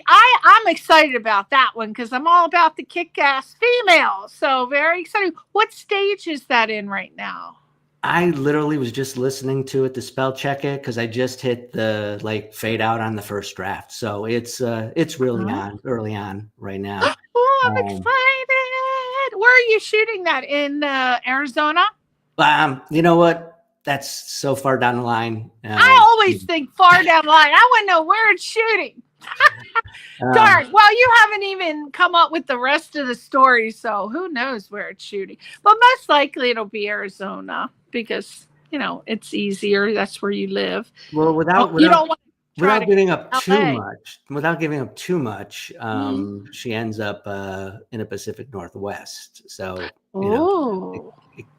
I'm excited about that one because I'm all about the kick-ass female. So very excited. What stage is that in right now? I literally was just listening to it to spell check it because I just hit the like fade out on the first draft. So it's really on early on right now. Oh, I'm excited. Where are you shooting that? In Arizona? You know what? That's so far down the line. I always think far down the line. I want to know where it's shooting. Darn. Well, you haven't even come up with the rest of the story, so who knows where it's shooting. But most likely it'll be Arizona because, it's easier. That's where you live. Well, without giving up too much, she ends up in a Pacific Northwest. So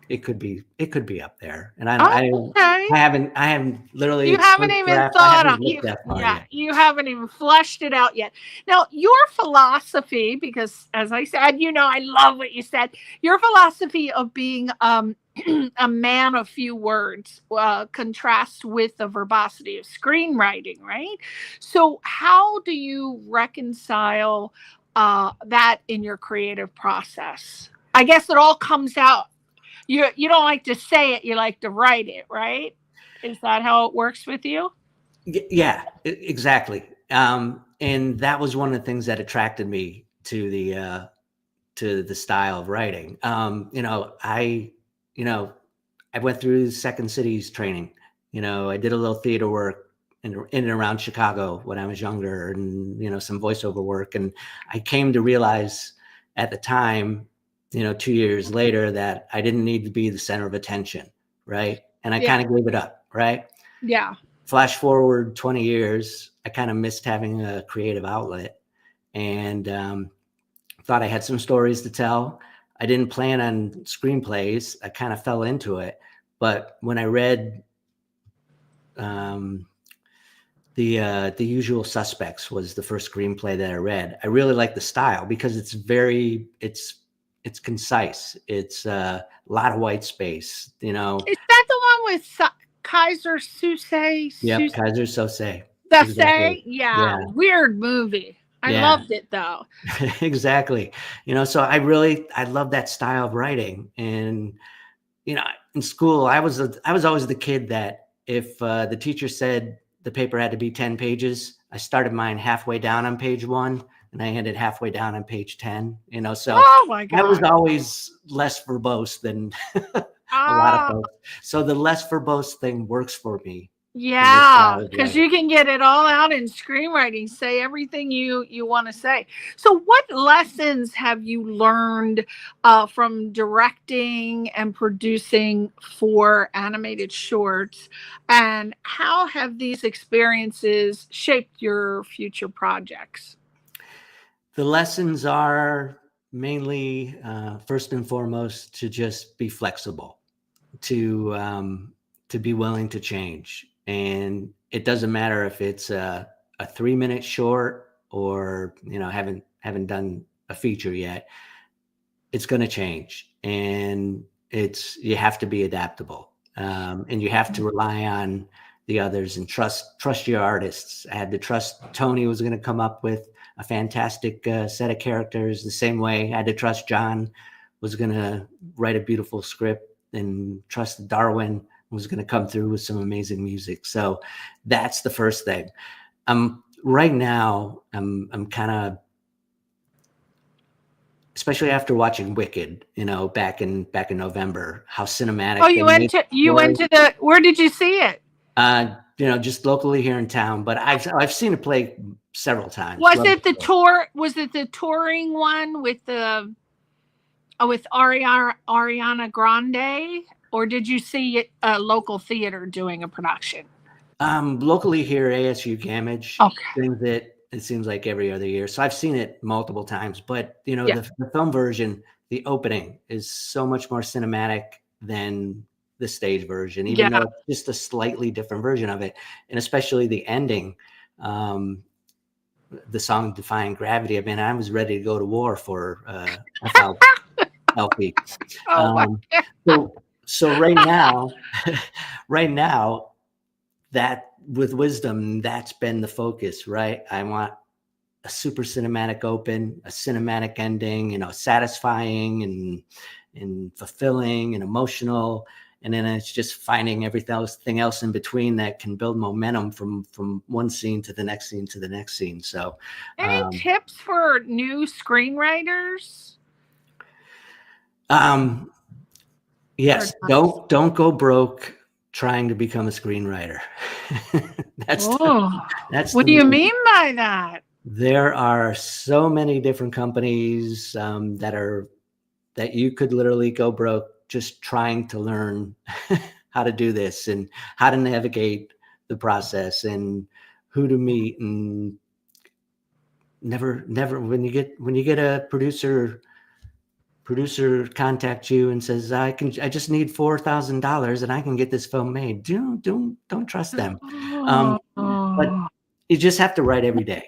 it could be up there. And I haven't literally. You haven't even thought of it. Yeah, you haven't even fleshed it out yet. Now, your philosophy, because as I said, I love what you said. Your philosophy of being a man of few words contrasts with the verbosity of screenwriting, right? So how do you reconcile that in your creative process? I guess it all comes out. You don't like to say it, you like to write it, right? Is that how it works with you? Yeah, exactly. And that was one of the things that attracted me to the style of writing. I went through Second City's training. I did a little theater work in and around Chicago when I was younger, and some voiceover work. And I came to realize at the time, 2 years later, that I didn't need to be the center of attention, right? And I kind of gave it up, right? Yeah. Flash forward 20 years, I kind of missed having a creative outlet, and thought I had some stories to tell. I didn't plan on screenplays. I kind of fell into it. But when I read the Usual Suspects was the first screenplay that I read, I really liked the style because it's concise. It's a lot of white space, Is that the one with Kaiser Soze? Yep, Kaiser Soze. Exactly. Yeah, weird movie. I loved it though. Exactly. So I love that style of writing. And, in school, I was always the kid that if the teacher said the paper had to be 10 pages, I started mine halfway down on page 1 and I ended halfway down on page 10, so oh my God. I was always less verbose than a lot of folks. So the less verbose thing works for me. Yeah, because you can get it all out in screenwriting, say everything you want to say. So what lessons have you learned from directing and producing for animated shorts? And how have these experiences shaped your future projects? The lessons are mainly, first and foremost, to just be flexible, to be willing to change. And it doesn't matter if it's a 3-minute short or, haven't done a feature yet. It's going to change, and you have to be adaptable, and you have to rely on the others and trust your artists. I had to trust Tony was going to come up with a fantastic set of characters the same way I had to trust John was going to write a beautiful script, and trust Darwin was going to come through with some amazing music. So that's the first thing. Right now, I'm kind of, especially after watching Wicked, back in November, how cinematic. Oh, you went to where did you see it? Just locally here in town, but I've seen it play several times. Was it the tour? Was it the touring one with with Ariana Grande? Or did you see a local theater doing a production? Locally here, ASU Gamage. Okay. It seems like every other year. So I've seen it multiple times. But, the film version, the opening is so much more cinematic than the stage version, even though it's just a slightly different version of it. And especially the ending, the song Defying Gravity. I mean, I was ready to go to war for LP. So right now, that with wisdom, that's been the focus, right? I want a super cinematic open, a cinematic ending, satisfying and fulfilling and emotional. And then it's just finding everything else in between that can build momentum from one scene to the next scene to the next scene. So any tips for new screenwriters? Yes, don't go broke trying to become a screenwriter. That's what do you mean by that? There are so many different companies that you could literally go broke just trying to learn how to do this and how to navigate the process and who to meet, and never when you get a producer contact you and says, I just need $4,000 and I can get this film made. Don't trust them. But you just have to write every day,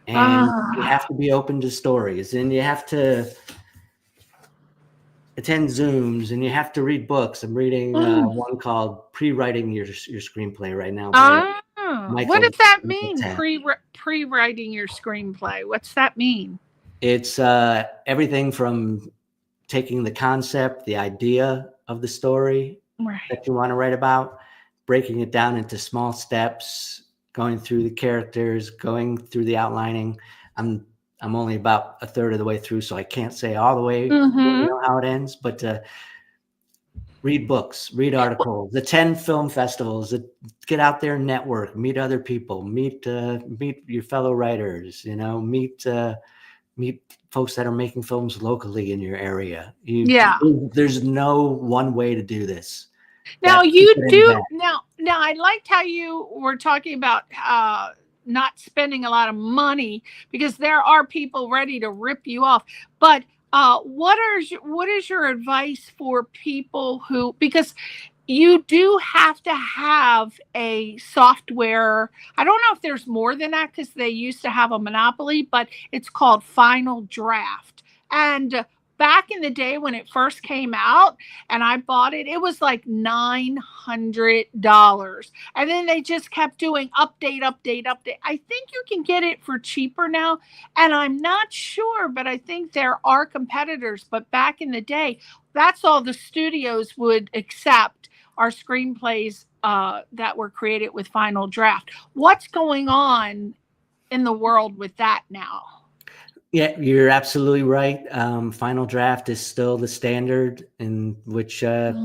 and you have to be open to stories, and you have to attend Zooms, and you have to read books. I'm reading one called Pre-Writing Your Screenplay right now. What does that mean? Pre-writing your screenplay. What's that mean? It's everything from taking the concept, the idea of the story that you want to write about, breaking it down into small steps, going through the characters, going through the outlining. I'm only about a third of the way through, so I can't say all the way how it ends, but read books, read articles, attend film festivals, get out there and network, meet other people, meet your fellow writers, meet folks that are making films locally in your area. There's no one way to do this. Now now I liked how you were talking about not spending a lot of money, because there are people ready to rip you off. But what is your advice for people who, because you do have to have a software. I don't know if there's more than that, because they used to have a monopoly, but it's called Final Draft. And back in the day when it first came out and I bought it, it was like $900. And then they just kept doing update. I think you can get it for cheaper now. And I'm not sure, but I think there are competitors. But back in the day, that's all the studios would accept, are screenplays that were created with Final Draft. What's going on in the world with that now? Yeah, you're absolutely right. Final Draft is still the standard in which if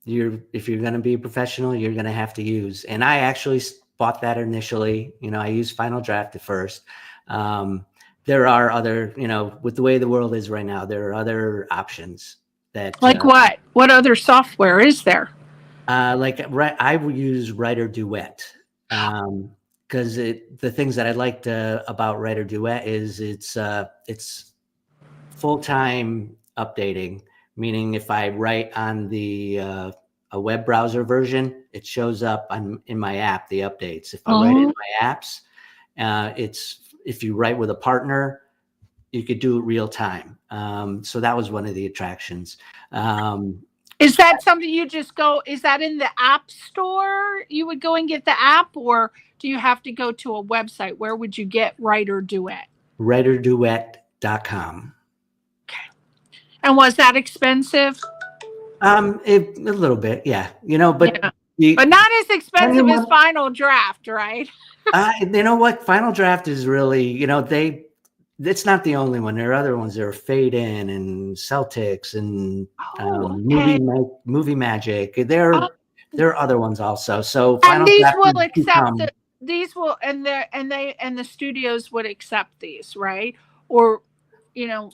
you're going to be a professional, you're going to have to use. And I actually bought that initially. I used Final Draft at first. There are other, with the way the world is right now, there are other options that. Like what? What other software is there? I would use Writer Duet. Because the things that I liked about Writer Duet is it's full-time updating, meaning if I write on a web browser version, it shows up in my app, the updates. If I write in my apps, if you write with a partner, you could do it real time. So that was one of the attractions. Is that something you just go, is that in the app store? You would go and get the app, or do you have to go to a website? Where would you get Writer Duet? WriterDuet.com. Okay. And was that expensive? A little bit, yeah. But not as expensive as Final Draft, right? You know what? Final Draft is really, it's not the only one. There are other ones. There are Fade In and Celtics and Movie Magic. There are other ones also. So Final Draft will accept the studios would accept these, right? Or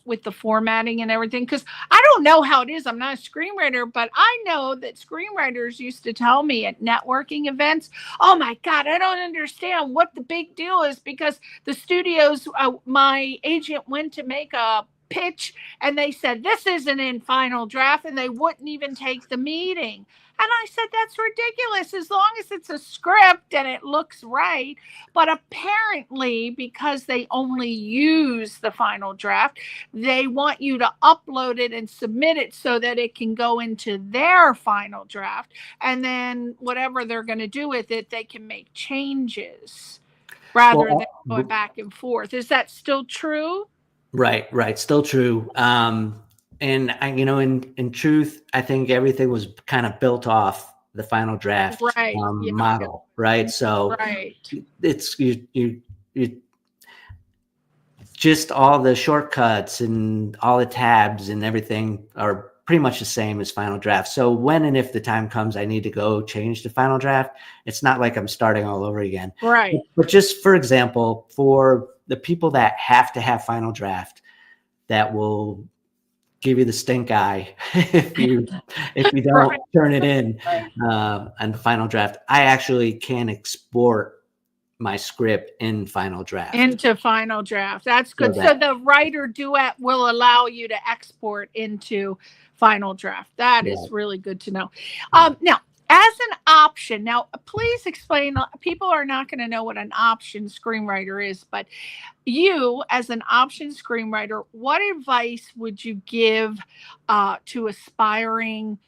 with the formatting and everything. Because I don't know how it is. I'm not a screenwriter, but I know that screenwriters used to tell me at networking events, oh my God, I don't understand what the big deal is, because the studios, my agent went to make a pitch and they said, this isn't in Final Draft, and they wouldn't even take the meeting. And I said, that's ridiculous, as long as it's a script and it looks right. But apparently, because they only use the final draft, they want you to upload it and submit it so that it can go into their final draft. And then whatever they're going to do with it, they can make changes rather than going back and forth. Is that still true? Right. Still true. And I, in truth, I think everything was kind of built off the final draft model, right? So it's you just all the shortcuts and all the tabs and everything are pretty much the same as final draft. So when and if the time comes, I need to go change the final draft, it's not like I'm starting all over again. Right. But just for example, for the people that have to have final draft, that will give you the stink eye if you don't turn it in on the final draft. I actually can export my script in final draft. Into final draft. That's good. So the writer duet will allow you to export into final draft. That is really good to know. Now, as an option, now please explain, people are not going to know what an option screenwriter is, but you as an option screenwriter, what advice would you give to aspiring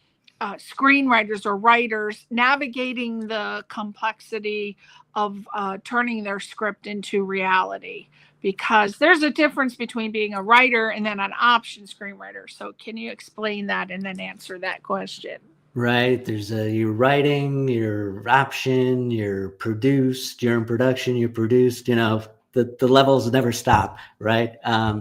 screenwriters or writers navigating the complexity of turning their script into reality? Because there's a difference between being a writer and then an option screenwriter. So can you explain that and then answer that question? Right. There's you're writing, you're option, you're produced, you're in production, you're produced, the levels never stop. Right.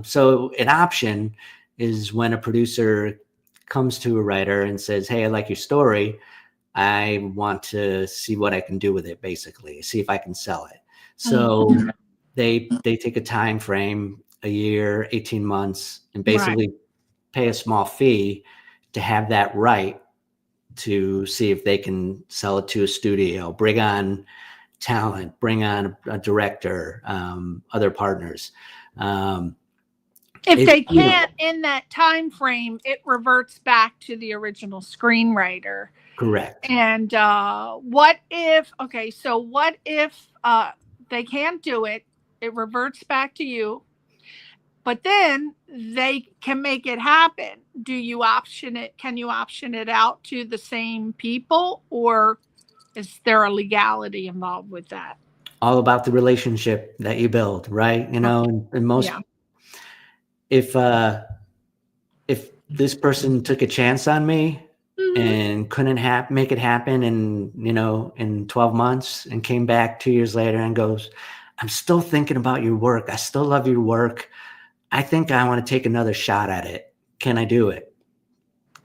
So an option is when a producer comes to a writer and says, hey, I like your story. I want to see what I can do with it, basically, see if I can sell it. So they take a time frame, a year, 18 months, and basically pay a small fee to have that right to see if they can sell it to a studio, bring on talent, bring on a director, other partners. If they can't in that time frame, it reverts back to the original screenwriter. Correct. And what if they can't do it? It reverts back to you. But then they can make it happen. Do you option it? Can you option it out to the same people, or is there a legality involved with that? All about the relationship that you build, right? And most, if this person took a chance on me and couldn't make it happen in 12 months and came back 2 years later and goes, I'm still thinking about your work. I still love your work. I think I want to take another shot at it. Can I do it?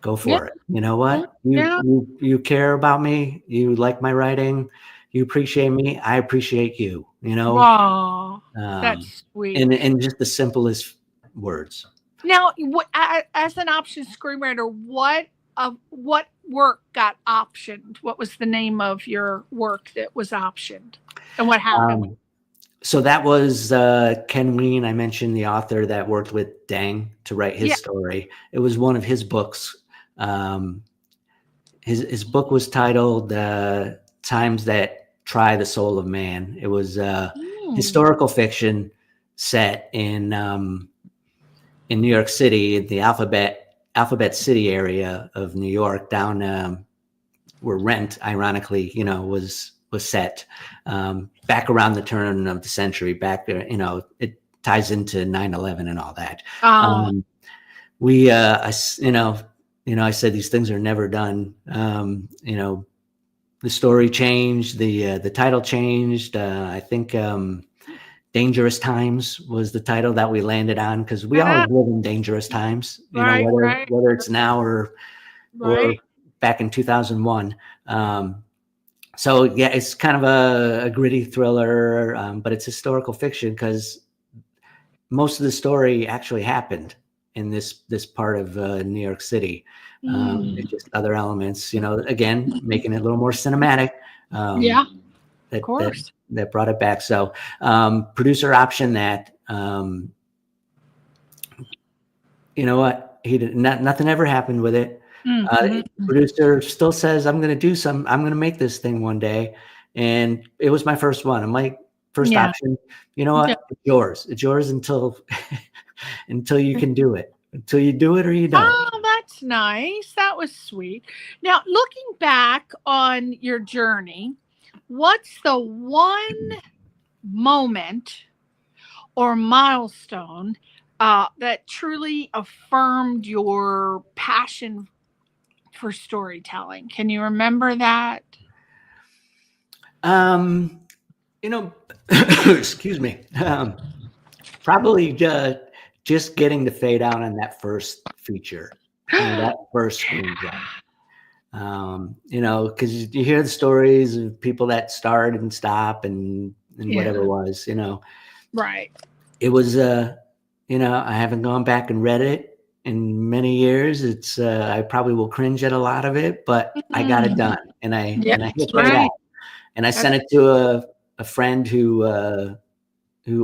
Go for it. You know what? You care about me. You like my writing. You appreciate me. I appreciate you. Wow, that's sweet. And just the simplest words. Now, as an option screenwriter, what work got optioned? What was the name of your work that was optioned, and what happened? So that was Ken Wein. I mentioned the author that worked with Deng to write his story. It was one of his books. His book was titled Times That Try the Soul of Man. It was historical fiction set in New York City, in the Alphabet City area of New York, down where Rent, ironically, was set back around the turn of the century. Back there, it ties into 9/11 and all that. I said these things are never done. The story changed, the title changed. I think Dangerous Times was the title that we landed on, because we all live in dangerous times, whether it's now or back in 2001. So yeah, it's kind of a gritty thriller, but it's historical fiction because most of the story actually happened in this part of New York City. It's just other elements, again, making it a little more cinematic. Of course. That brought it back. So producer option that. You know what? Nothing ever happened with it. Mhm. Producer still says, I'm going to make this thing one day. And it was my first one. I'm like, first Yeah. option, you know what? Yeah. It's yours until, until you can do it, until you do it or you don't. Oh, that's nice. That was sweet. Now, looking back on your journey, what's the one moment or milestone that truly affirmed your passion for storytelling? Can you remember that? You know, excuse me. Probably just getting to fade out on that first feature, that first screenplay. You know, because you hear the stories of people that start and stop and whatever it was, you know. Right. It was, you know, I haven't gone back and read it in many years. It's, I probably will cringe at a lot of it, but I got it done, and I hit fade out, and I sent it to a friend who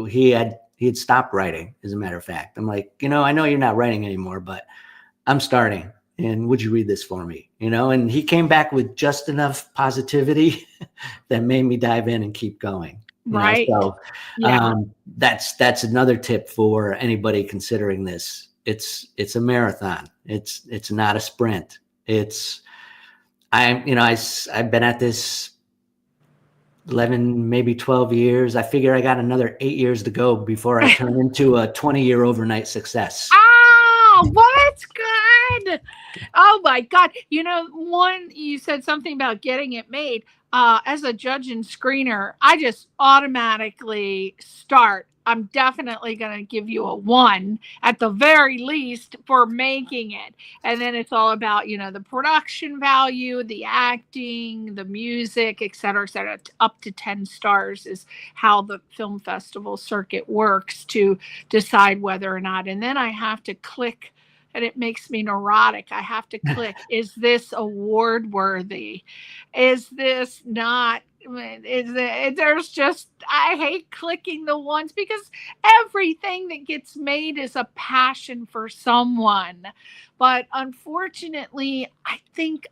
he had stopped writing. As a matter of fact, I'm like, you know, I know you're not writing anymore, but I'm starting. And would you read this for me? You know, and he came back with just enough positivity that made me dive in and keep going. Right. So that's another tip for anybody considering this. It's a marathon. It's not a sprint. I've been at this 11, maybe 12 years. I figure I got another 8 years to go before I turn into a 20-year overnight success. Oh, well, that's good. Oh my God. You know, you said something about getting it made. As a judge and screener, I just automatically start. I'm definitely going to give you a 1 at the very least for making it. And then it's all about, you know, the production value, the acting, the music, et cetera, up to 10 stars is how the film festival circuit works to decide whether or not. And then I have to click, and it makes me neurotic. I have to click, is this award worthy? Is this not? There's just, I hate clicking the ones because everything that gets made is a passion for someone. But unfortunately, I think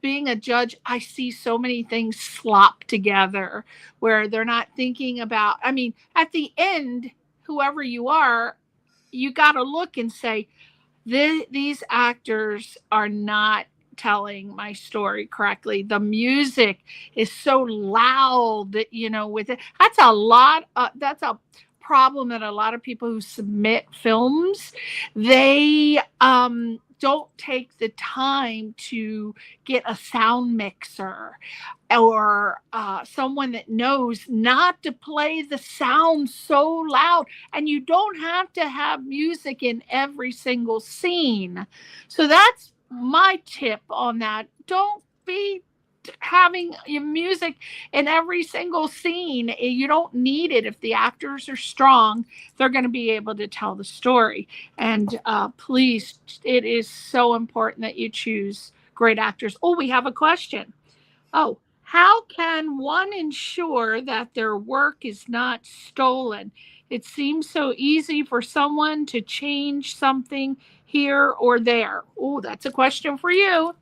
being a judge, I see so many things slop together where they're not thinking about, I mean, at the end, whoever you are, you got to look and say, these actors are not telling my story correctly. The music is so loud that, you know, with it, that's a problem that a lot of people who submit films, they don't take the time to get a sound mixer or someone that knows not to play the sound so loud. And you don't have to have music in every single scene. So that's my tip on that. Don't be having your music in every single scene. You don't need it. If the actors are strong, they're going to be able to tell the story. And please, it is so important that you choose great actors. Oh, we have a question. Oh, how can one ensure that their work is not stolen? It seems so easy for someone to change something here or there. Oh, that's a question for you.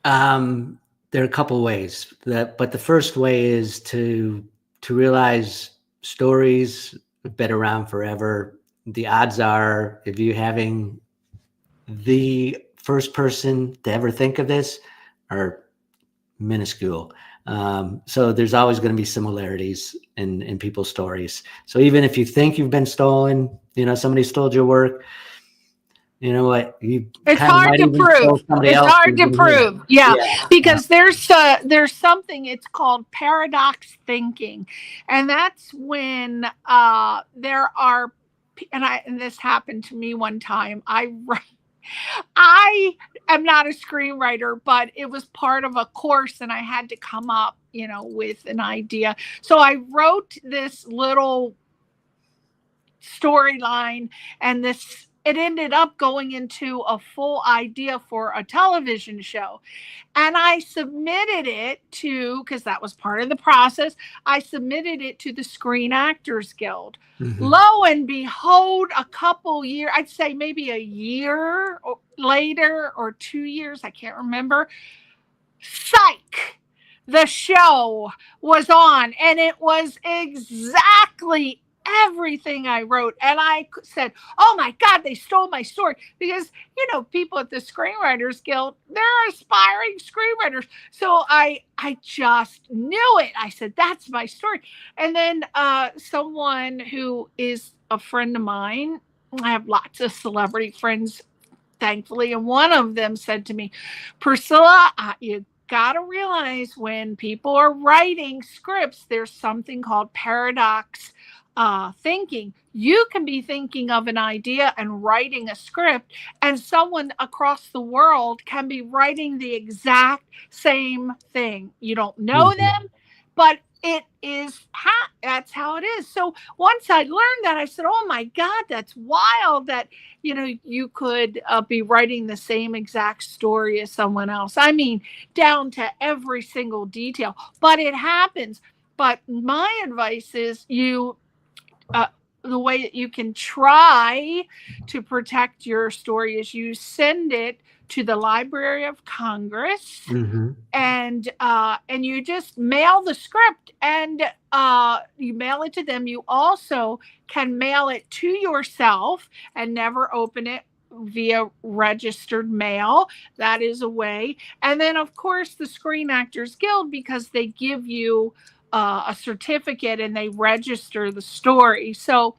There are a couple ways, but the first way is to realize stories have been around forever. The odds are, if you're having the first person to ever think of this, are minuscule. So there's always going to be similarities in people's stories. So even if you think you've been stolen, you know, somebody stole your work, you know what? It's hard to prove. It's hard to prove. Yeah. Because there's something, it's called paradox thinking. And that's when there are, and this happened to me one time. I am not a screenwriter, but it was part of a course and I had to come up, you know, with an idea. So I wrote this little storyline, and it ended up going into a full idea for a television show. And I submitted it to, because that was part of the process, I submitted it to the Screen Actors Guild. Lo and behold, a couple years, I'd say maybe a year later or 2 years, I can't remember, psych, the show was on, and it was exactly everything I wrote. And I said, oh my God, they stole my story. Because, people at the Screenwriters Guild, they're aspiring screenwriters. So I just knew it. I said, that's my story. And then someone who is a friend of mine, I have lots of celebrity friends, thankfully, and one of them said to me, Priscilla, you got to realize when people are writing scripts, there's something called paradox thinking. You can be thinking of an idea and writing a script, and someone across the world can be writing the exact same thing. You don't know them, but it is that's how it is. So once I learned that, I said, oh my God, that's wild that, you could be writing the same exact story as someone else. I mean, down to every single detail, but it happens. But my advice is the way that you can try to protect your story is you send it to the Library of Congress, and you just mail the script, and you mail it to them. You also can mail it to yourself and never open it via registered mail. That is a way. And then, of course, the Screen Actors Guild, because they give you a certificate and they register the story. So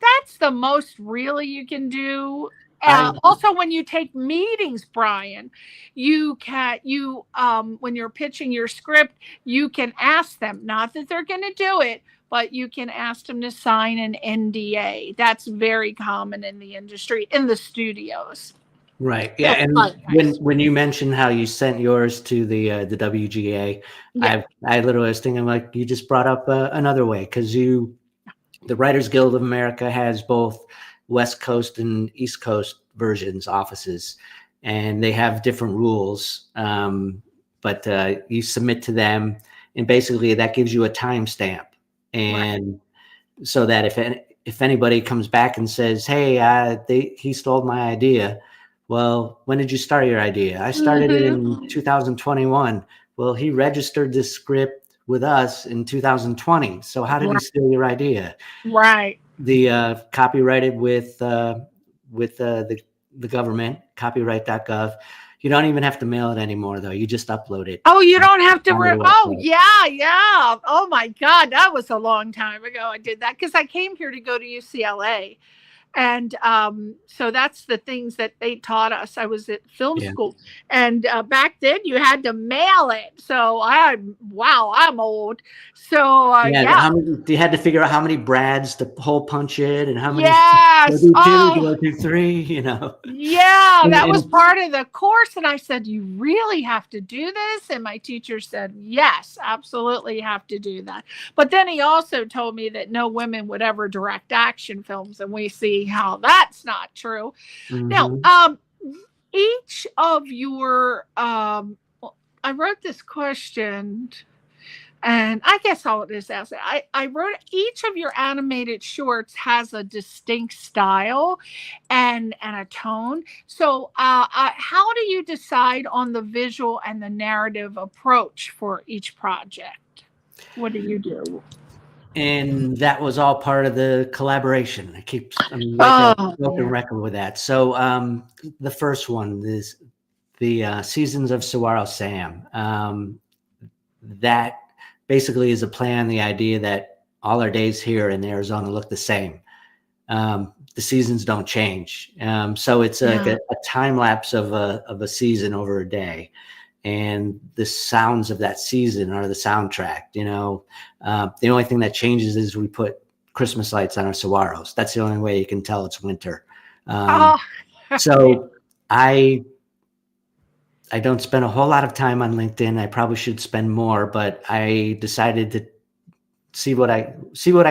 that's the most really you can do. Also, when you take meetings, Brian, you can when you're pitching your script, you can ask them, not that they're going to do it, but you can ask them to sign an NDA. That's very common in the industry, in the studios. Right. Yeah. And when you mentioned how you sent yours to the WGA, I literally was thinking, like, you just brought up another way, because the Writers Guild of America has both West Coast and East Coast versions, offices, and they have different rules. But you submit to them, and basically that gives you a timestamp. And so that if anybody comes back and says, hey, he stole my idea. Well, when did you start your idea? I started it in 2021. Well, he registered this script with us in 2020. So how did he steal your idea? Right. The copyrighted with the government, copyright.gov. You don't even have to mail it anymore, though. You just upload it. Oh, you don't have to. Yeah. Oh my God, that was a long time ago. I did that because I came here to go to UCLA. And so that's the things that they taught us. I was at film school, and back then you had to mail it. So I'm old. So you had to figure out how many Brads to hole punch it, and how many do I do 3, Yeah, that was part of the course. And I said, you really have to do this? And my teacher said, yes, absolutely have to do that. But then he also told me that no women would ever direct action films, and we see how that's not true. Now, each of your I wrote this question, and I guess I'll just ask it. I wrote, each of your animated shorts has a distinct style and a tone. So how do you decide on the visual and the narrative approach for each project? What do you do? And that was all part of the collaboration. I'm like a broken record with that. So the first one is the Seasons of Saguaro Sam. That basically is a play on the idea that all our days here in Arizona look the same. The seasons don't change. So it's like a time lapse of a season over a day. And the sounds of that season are the soundtrack. The only thing that changes is we put Christmas lights on our saguaros. That's the only way you can tell it's winter. So I don't spend a whole lot of time on LinkedIn. I probably should spend more, but I decided to see what I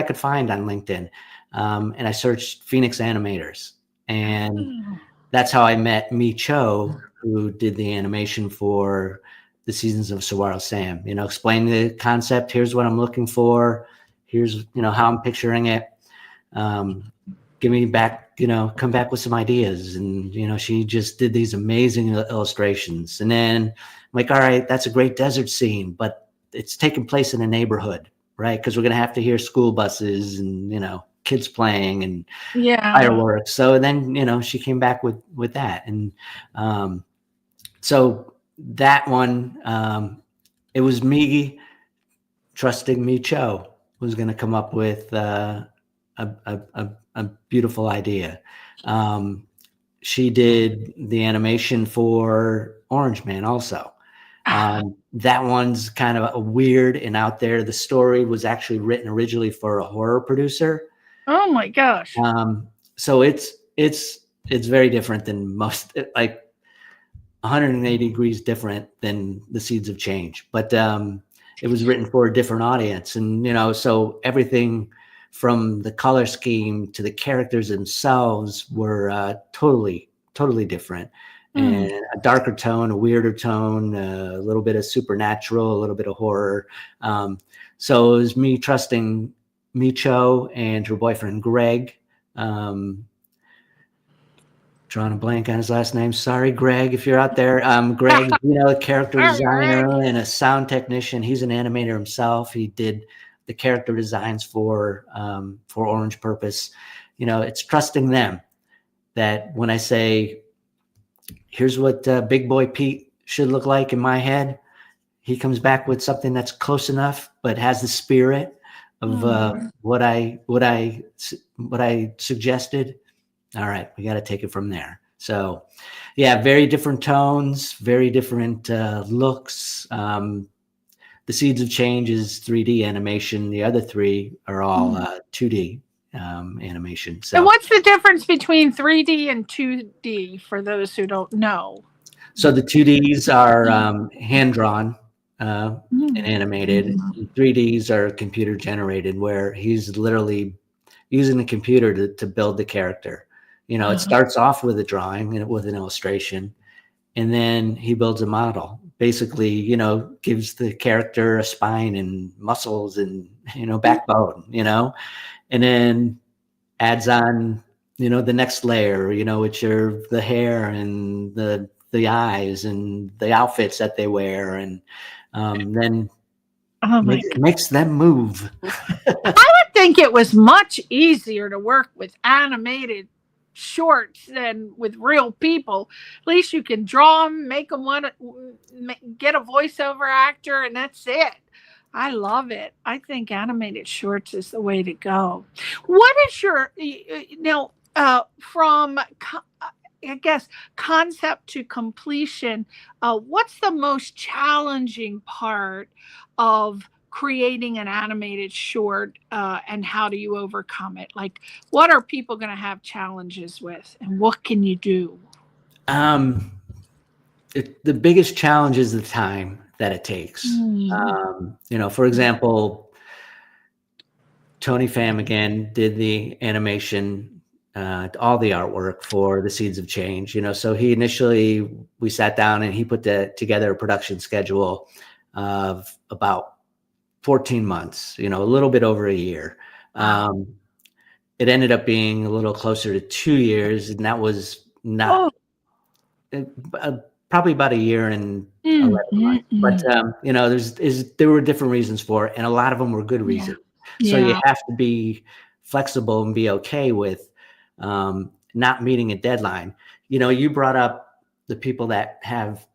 could find on LinkedIn. And I searched Phoenix animators, And that's how I met Mi Cho, who did the animation for the Seasons of Saguaro Sam. Explain the concept. Here's what I'm looking for. Here's how I'm picturing it. Give me back, come back with some ideas. And she just did these amazing illustrations. And then I'm like, all right, that's a great desert scene, but it's taking place in a neighborhood, right? Because we're gonna have to hear school buses and kids playing and fireworks. So then she came back with that. And so that one, it was me trusting Mi Cho who's going to come up with a beautiful idea. She did the animation for Orange Man also. That one's kind of a weird and out there. The story was actually written originally for a horror producer. Oh my gosh. So it's very different than most, like 180 degrees different than the Seeds of Change, but it was written for a different audience. And so everything from the color scheme to the characters themselves were totally different. And a darker tone, a weirder tone, a little bit of supernatural, a little bit of horror. So it was me trusting Mi Cho and her boyfriend Greg. Drawing a blank on his last name. Sorry, Greg, if you're out there. Greg, a character designer and a sound technician. He's an animator himself. He did the character designs for Orange Purpose. It's trusting them that when I say, here's what Big Boy Pete should look like in my head, he comes back with something that's close enough, but has the spirit of what I suggested. All right, we got to take it from there. So, yeah, very different tones, very different looks. The Seeds of Change is 3D animation. The other three are all 2D animation. So, and what's the difference between 3D and 2D for those who don't know? So the 2Ds are hand drawn and animated. 3Ds are computer generated, where he's literally using the computer to build the character. It starts off with a drawing and with an illustration, and then he builds a model. Basically, gives the character a spine and muscles and backbone, and then adds on the next layer, which are the hair and the eyes and the outfits that they wear, and then makes them move. I would think it was much easier to work with animated shorts than with real people. At least you can draw them, make them get a voiceover actor, and that's it. I love it. I think animated shorts is the way to go. What is your from I guess concept to completion? What's the most challenging part of creating an animated short, and how do you overcome it? Like, what are people going to have challenges with, and what can you do? The biggest challenge is the time that it takes. For example, Tony Pham again did the animation, all the artwork for the Seeds of Change. So we sat down and he put together a production schedule of about 14 months, a little bit over a year. It ended up being a little closer to 2 years, and that was not probably about a year and 11 months. But there were different reasons for it, and a lot of them were good reasons. So you have to be flexible and be okay with not meeting a deadline. You brought up the people that have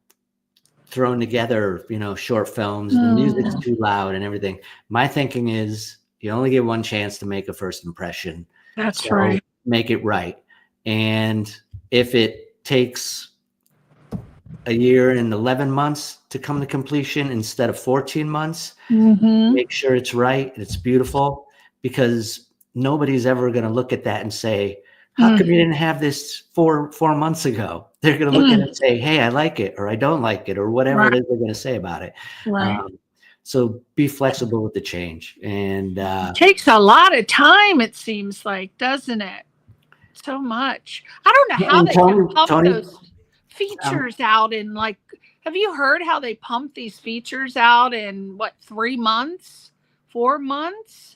thrown together, short films, the music's too loud and everything. My thinking is you only get one chance to make a first impression. That's right. Make it right. And if it takes a year and 11 months to come to completion instead of 14 months, make sure it's right. It's beautiful, because nobody's ever going to look at that and say, how come you didn't have this 4 months ago? They're going to look at it and say, hey, I like it, or I don't like it, or whatever it is they're going to say about it. Right. So be flexible with the change. And it takes a lot of time, it seems like, doesn't it? so much. I don't know how And they can pump Tony, those features out in like, have you heard how they pump these features out in what, 3 months, 4 months?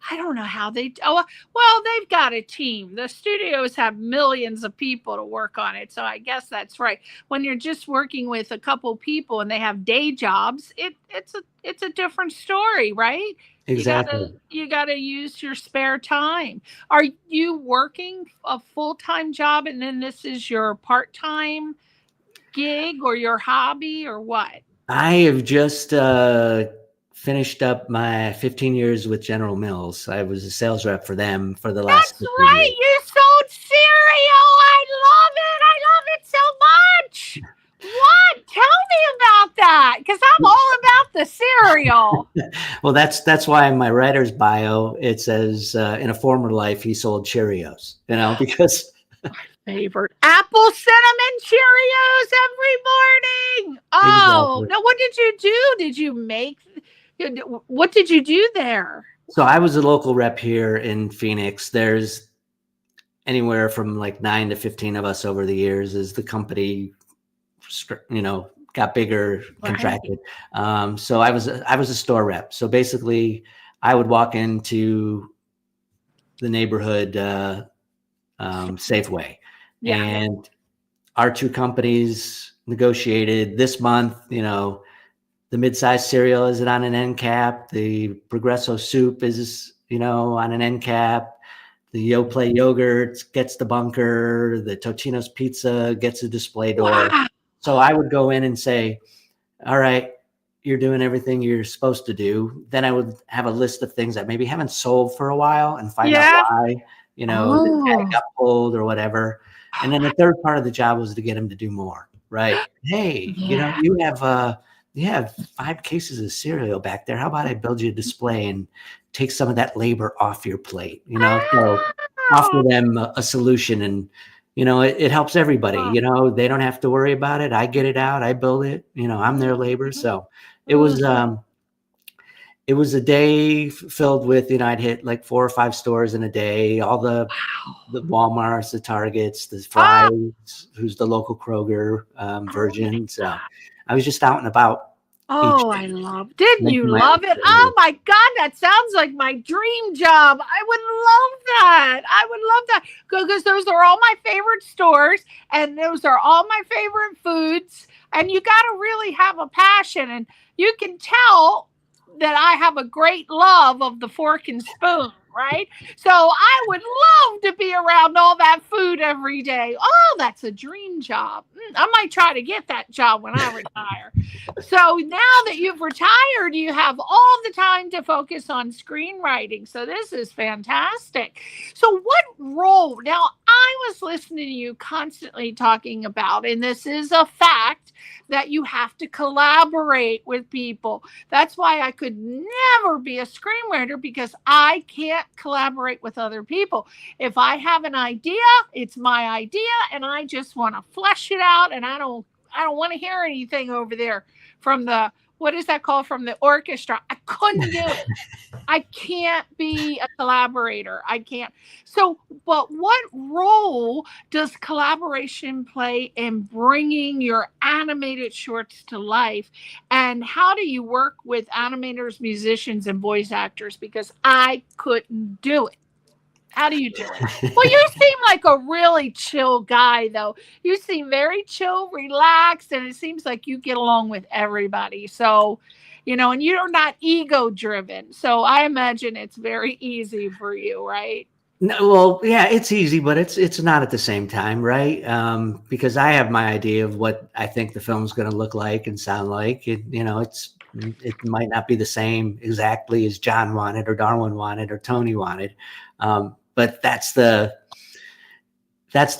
I don't know how they, oh, well, they've got a team. The studios have millions of people to work on it. So I guess that's right. When you're just working with a couple people and they have day jobs, it's a different story, right? exactly. You gotta use your spare time. Are you working a full-time job and then this is your part-time gig or your hobby or what? I have just finished up my 15 years with General Mills. I was a sales rep for them for the last That's 15 right. years. You sold cereal. I love it. I love it so much. What? Tell me about that, because I'm all about the cereal. Well, that's why in my writer's bio it says in a former life he sold Cheerios. Because Favorite apple cinnamon Cheerios every morning. Oh, exactly. now what did you do? Did you make? What did you do there? So I was a local rep here in Phoenix. There's anywhere from like 9 to 15 of us over the years as the company, got bigger, contracted. Right. So I was a store rep. So basically, I would walk into the neighborhood Safeway, Yeah. and our two companies negotiated this month. The mid-sized cereal is on an end cap. The Progresso soup is on an end cap. The Yoplait yogurt gets the bunker. The Totino's pizza gets a display door. Wow. So I would go in and say, all right, you're doing everything you're supposed to do. Then I would have a list of things that maybe haven't sold for a while and find out why, the tag got pulled or whatever. And then the third part of the job was to get him to do more, right? Hey, you have 5 cases of cereal back there. How about I build you a display and take some of that labor off your plate, so offer them a solution, and it helps everybody. They don't have to worry about it. I get it out, I build it, I'm their labor. So it was a day filled with, I'd hit like 4 or 5 stores in a day, all the Walmarts, the Targets, the Fry's, who's the local Kroger version. So I was just out and about. Oh, I love. Didn't you love it? Oh my God, that sounds like my dream job. I would love that. I would love that because those are all my favorite stores and those are all my favorite foods. And you got to really have a passion, and you can tell that I have a great love of the fork and spoon. Right? So I would love to be around all that food every day. Oh, that's a dream job. I might try to get that job when I retire. So now that you've retired, you have all the time to focus on screenwriting. So this is fantastic. So what role? Now, I was listening to you constantly talking about, and this is a fact, that you have to collaborate with people. That's why I could never be a screenwriter, because I can't collaborate with other people. If I have an idea, it's my idea, and I just want to flesh it out, and I don't want to hear anything over there from the, what is that called, from the orchestra. I couldn't do it. I can't be a collaborator. I can't. So, but what role does collaboration play in bringing your animated shorts to life? And how do you work with animators, musicians, and voice actors? Because I couldn't do it. How do you do it? Well, you seem like a really chill guy, though. You seem very chill, relaxed, and it seems like you get along with everybody. So, and you're not ego driven. So I imagine it's very easy for you, right? No, well, yeah, it's easy, but it's not at the same time, right? Because I have my idea of what I think the film's going to look like and sound like. It might not be the same exactly as John wanted, or Darwin wanted, or Tony wanted. But that's the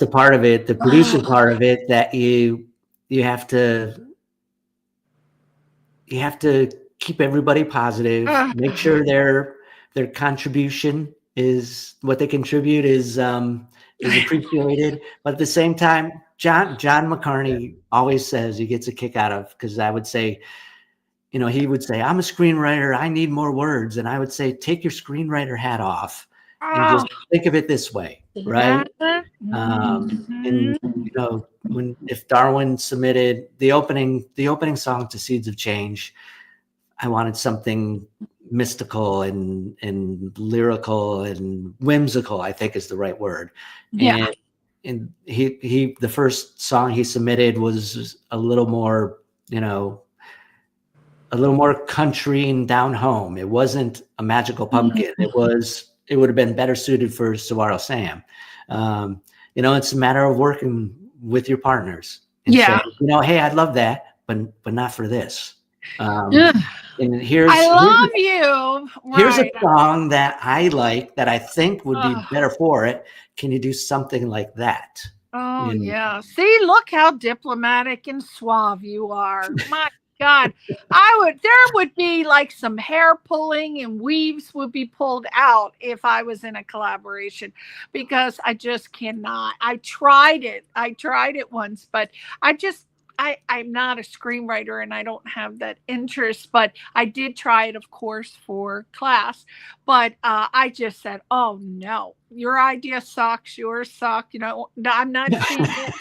part of it, the producer part of it, that you have to keep everybody positive, make sure their contribution is what they contribute is appreciated. But at the same time, John McCartney always says he gets a kick out of, because I would say, he would say, I'm a screenwriter, I need more words. And I would say, take your screenwriter hat off And just think of it this way, right? And if Darwin submitted the opening song to Seeds of Change, I wanted something mystical and lyrical and whimsical, I think is the right word. Yeah. And he the first song he submitted was a little more, a little more country and down home. It wasn't a magical pumpkin. It would have been better suited for Saguaro Sam. It's a matter of working with your partners and saying, hey, I'd love that, but not for this. And here's a song that I like that I think would be better for it. Can you do something like that? Oh, yeah. See, look how diplomatic and suave you are. My God, there would be like some hair pulling and weaves would be pulled out if I was in a collaboration, because I just cannot. I tried it once, but I'm not a screenwriter and I don't have that interest, but I did try it, of course, for class. But I just said, oh, no, your idea sucks. Yours suck. I'm not seeing it.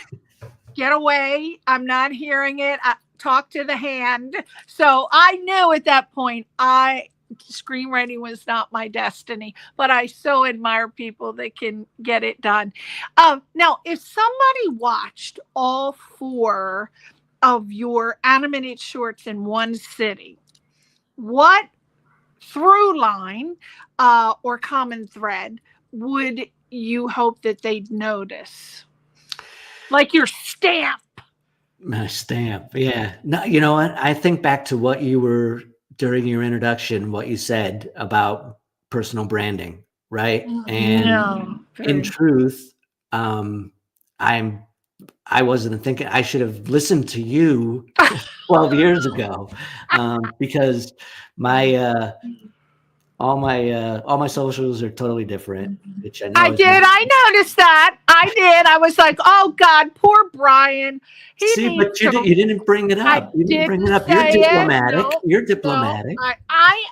Get away. I'm not hearing it. Talk to the hand. So I knew at that point screenwriting was not my destiny, but I so admire people that can get it done. Now, if somebody watched all 4 of your animated shorts in one sitting, what through line or common thread would you hope that they'd notice? Like your stamp. My stamp. Yeah. No, you know what? I think back to what you were during your introduction, what you said about personal branding, right? And in truth, I wasn't thinking. I should have listened to you 12 years ago, because all my socials are totally different. Which I know I noticed that. I did. I was like, oh God, poor Brian. But you didn't bring it up. You didn't bring it up. You're diplomatic. You're diplomatic. No, I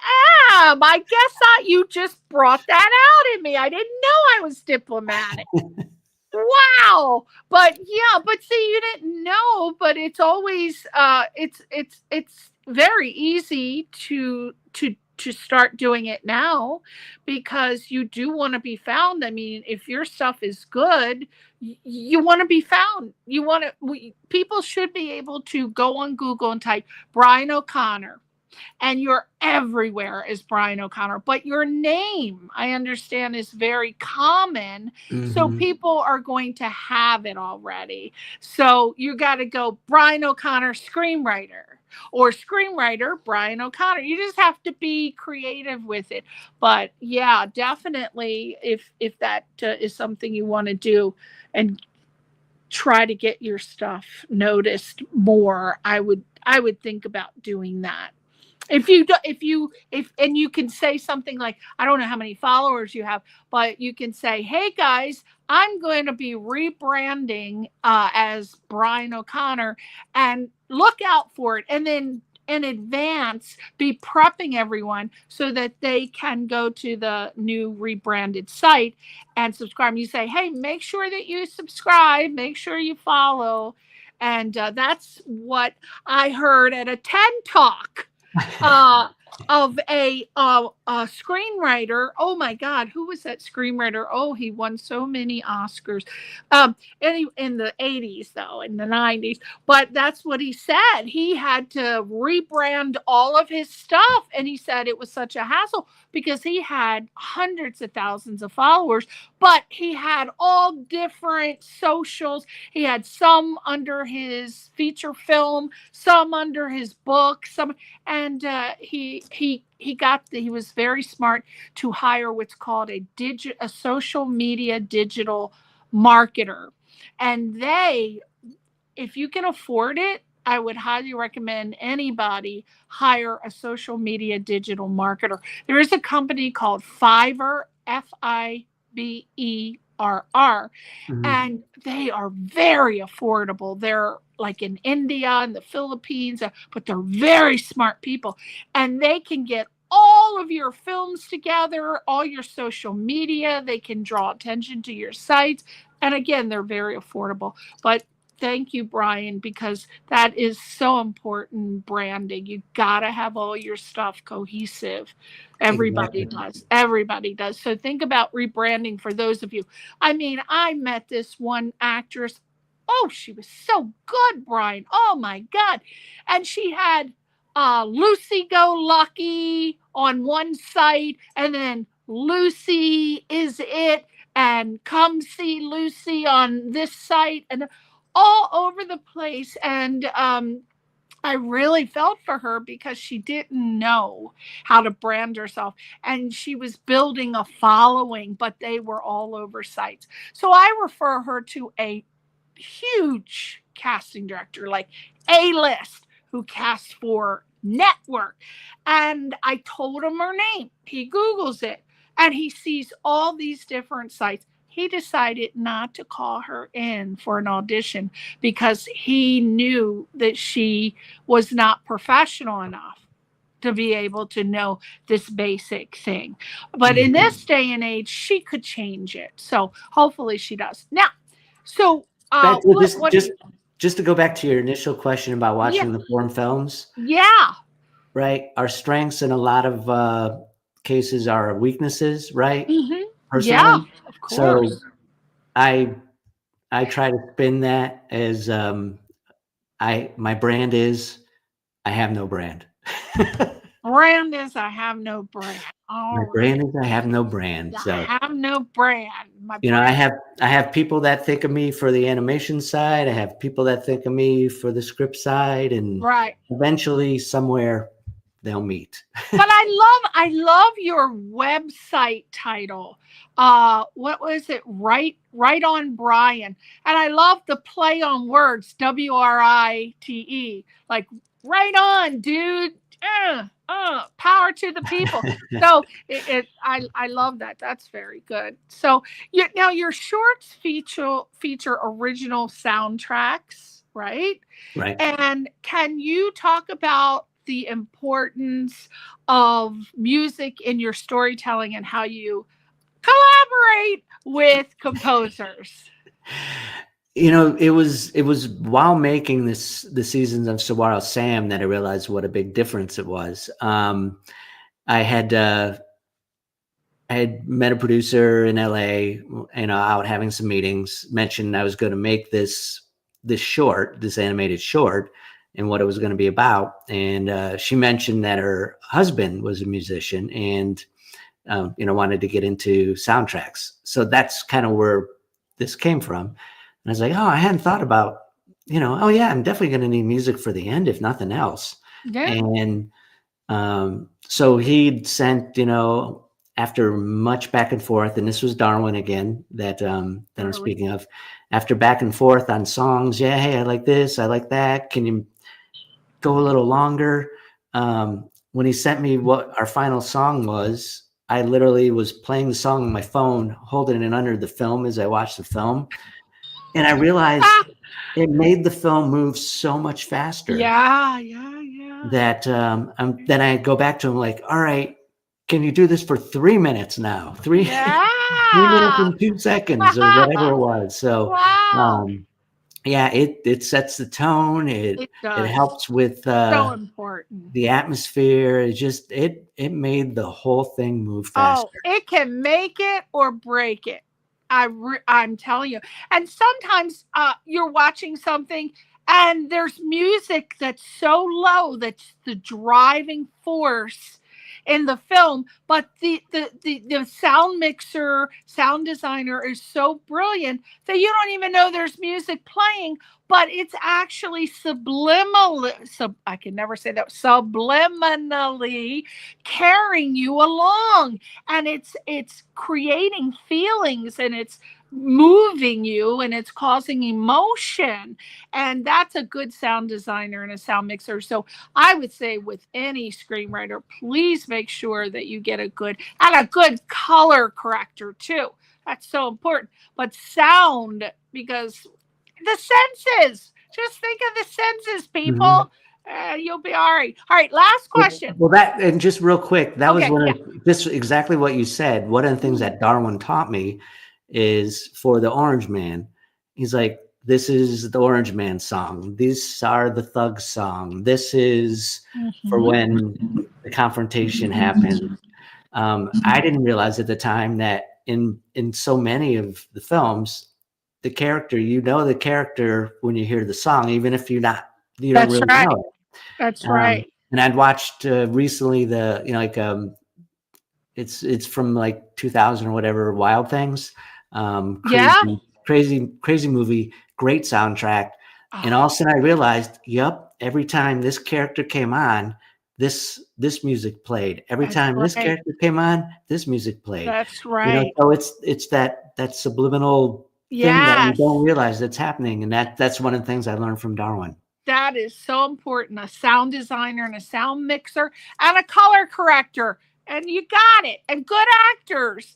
am. I guess you just brought that out in me. I didn't know I was diplomatic. Wow. But see, you didn't know, but it's always it's very easy to start doing it now, because you do want to be found. I mean, if your stuff is good, you want to be found. People should be able to go on Google and type Brian O'Connor, and you're everywhere as Brian O'Connor. But your name, I understand, is very common. So people are going to have it already. So you got to go Brian O'Connor screenwriter, or screenwriter Brian O'Connor. You just have to be creative with it. But yeah, definitely, if that is something you want to do and try to get your stuff noticed more, I would think about doing that. If you can say something like, I don't know how many followers you have, but you can say, hey guys, I'm going to be rebranding as Brian O'Connor, and look out for it. And then in advance, be prepping everyone so that they can go to the new rebranded site and subscribe. You say, hey, make sure that you subscribe, make sure you follow. And that's what I heard at a TED Talk of a screenwriter. Oh my God, who was that screenwriter? Oh, he won so many Oscars. In the 80s, though, in the 90s. But that's what he said. He had to rebrand all of his stuff, and he said it was such a hassle because he had hundreds of thousands of followers, but he had all different socials. He had some under his feature film, some under his book, and he was very smart to hire what's called a social media digital marketer. And if you can afford it, I would highly recommend anybody hire a social media digital marketer. There is a company called Fiverr, Fiberr, and they are very affordable. They're like in India and the Philippines, but they're very smart people, and they can get all of your films together, all your social media. They can draw attention to your sites. And again, they're very affordable. But thank you, Brian, because that is so important. Branding. You got to have all your stuff cohesive. Everybody does. Everybody does. So think about rebranding for those of you. I mean, I met this one actress. Oh, she was so good, Brian. Oh, my God. And she had Lucy Go Lucky on one site, and then Lucy Is It, and Come See Lucy on this site, and all over the place. And I really felt for her because she didn't know how to brand herself, and she was building a following, but they were all over sites. So I refer her to a huge casting director, like A-list, who casts for network. And I told him her name. He Googles it and he sees all these different sites. He decided not to call her in for an audition because he knew that she was not professional enough to be able to know this basic thing. But in this day and age, she could change it. So hopefully she does. Now, so just to go back to your initial question about watching the foreign films. Yeah. Right. Our strengths in a lot of cases are weaknesses, right? Mm-hmm. Personally. Yeah, of course. So I try to spin that as my brand is I have no brand. Brand is I have no brand. My brand is I have no brand. So I have no brand. I have people that think of me for the animation side. I have people that think of me for the script side, and eventually somewhere they'll meet. But I love your website title. What was it? Right on Brian. And I love the play on words, WRITE, like right on, dude. Power to the people. So I love that. That's very good. So now your shorts feature original soundtracks, right? Right. And can you talk about the importance of music in your storytelling and how you collaborate with composers? It was while making the Seasons of Saguaro Sam that I realized what a big difference it was. I had met a producer in LA, out having some meetings, mentioned I was going to make this animated short, and what it was going to be about. And she mentioned that her husband was a musician and wanted to get into soundtracks. So that's kind of where this came from. And I was like, oh, I hadn't thought about, I'm definitely going to need music for the end, if nothing else. Yeah. And so he'd sent, after much back and forth, and this was Darwin again that I'm speaking of, after back and forth on songs. Yeah, hey, I like this, I like that. Can you go a little longer? When he sent me what our final song was, I literally was playing the song on my phone, holding it under the film as I watched the film. And I realized it made the film move so much faster. Yeah. That then I go back to him like, all right, can you do this for 3 minutes now? 3 minutes and 2 seconds or whatever it was. So it sets the tone. It helps with so important. The atmosphere. It made the whole thing move faster. Oh, it can make it or break it. I'm telling you. And sometimes you're watching something and there's music that's so low that's the driving force in the film, but the sound mixer, sound designer is so brilliant that you don't even know there's music playing, but it's actually I can never say that, subliminally carrying you along, and it's creating feelings, and it's moving you, and it's causing emotion. And that's a good sound designer and a sound mixer. So I would say with any screenwriter, please make sure that you get a good color corrector too. That's so important. But sound, because the senses, just think of the senses, people. You'll be all right. All right, last question. Well, that, and just real quick, that was Okay, one yeah. of this exactly what you said. One of the things that Darwin taught me is for the Orange Man. He's like, this is the Orange Man song. These are the Thug song. This is for when the confrontation happens. I didn't realize at the time that in so many of the films, the character, you know, the character when you hear the song, even if you don't That's really right. know it. That's right. And I'd watched recently the, you know, like it's from like 2000 or whatever, Wild Things. Crazy movie, great soundtrack. And all of a sudden I realized, yep, every time this character came on, this music played. Every time this character came on, this music played. That's right. You know, so it's that subliminal thing that you don't realize that's happening. And that's one of the things I learned from Darwin. That is so important. A sound designer and a sound mixer and a color corrector. And you got it. And good actors.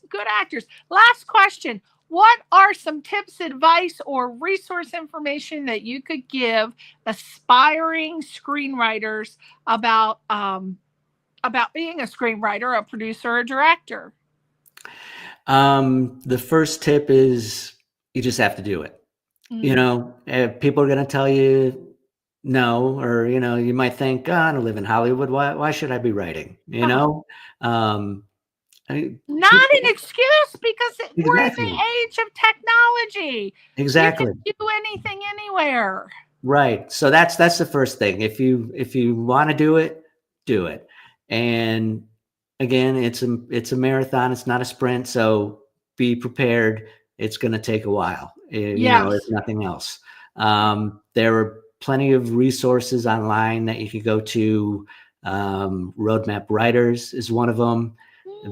Last question. What are some tips, advice, or resource information that you could give aspiring screenwriters about being a screenwriter, a producer, or a director? The first tip is you just have to do it. You know, people are going to tell you no, or, you know, you might think, oh, I don't live in Hollywood. Why should I be writing? You know, not an excuse, because we're in the age of technology. Exactly. You can do anything anywhere. Right. So that's the first thing. If you want to do it, do it. And again, it's a marathon. It's not a sprint. So be prepared. It's going to take a while. You know, if nothing else. There are plenty of resources online that you could go to. Roadmap Writers is one of them.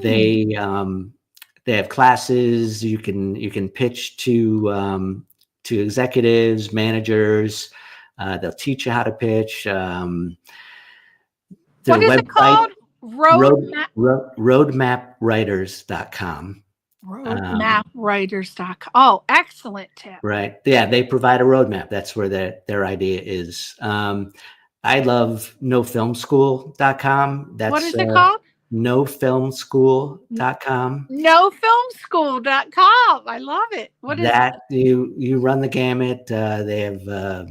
They have classes. You can pitch to executives, managers. They'll teach you how to pitch. What is it called? Roadmapwriters.com. Roadmapwriters.com. Oh, excellent tip. Right. Yeah, they provide a roadmap. That's where their idea is. I love nofilmschool.com. That's what is it called? nofilmschool.com. Nofilmschool.com. I love it. What is that? You run the gamut. They have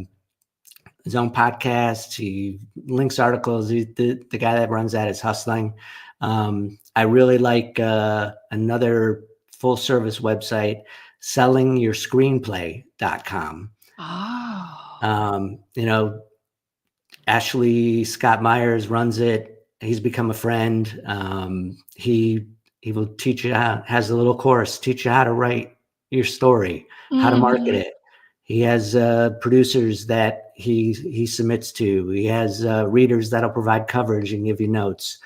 his own podcast. He links articles. The guy that runs that is hustling. I really like another full service website, sellingyourscreenplay.com. You know, Ashley Scott Myers runs it. He's become a friend. He will teach you has a little course, teach you how to write your story, how to market it. He has producers that he submits to. He has readers that'll provide coverage and give you notes.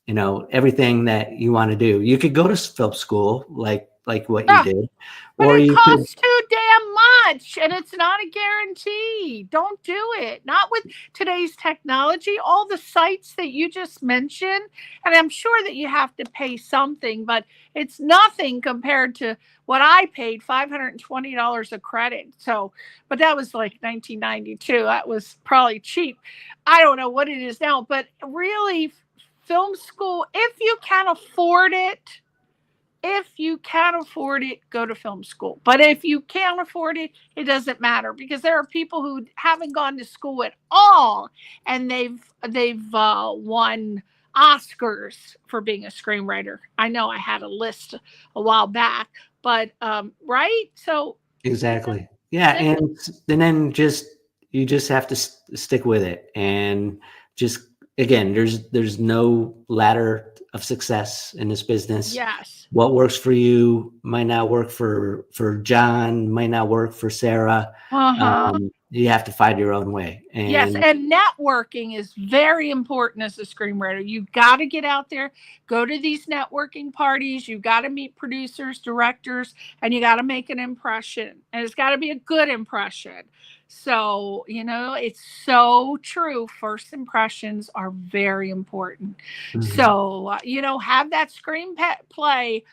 You know, everything that you want to do. You could go to film school like what you did. But it costs too damn much, and it's not a guarantee. Don't do it. Not with today's technology. All the sites that you just mentioned, and I'm sure that you have to pay something, but it's nothing compared to what I paid, $520 a credit. So, but that was like 1992. That was probably cheap. I don't know what it is now, but really, film school, if you can afford it, go to film school. But if you can't afford it, it doesn't matter, because there are people who haven't gone to school at all, and they've won Oscars for being a screenwriter. I know I had a list a while back, but right? So exactly, yeah, and then you just have to stick with it, and just again, there's no ladder of success in this business. Yes. What works for you might not work for John, might not work for Sarah. You have to find your own way. And yes, and networking is very important as a screenwriter. You got to get out there, go to these networking parties. You got to meet producers, directors, and you got to make an impression. And it's got to be a good impression. So, you know, it's so true. First impressions are very important. So, you know, have that screenplay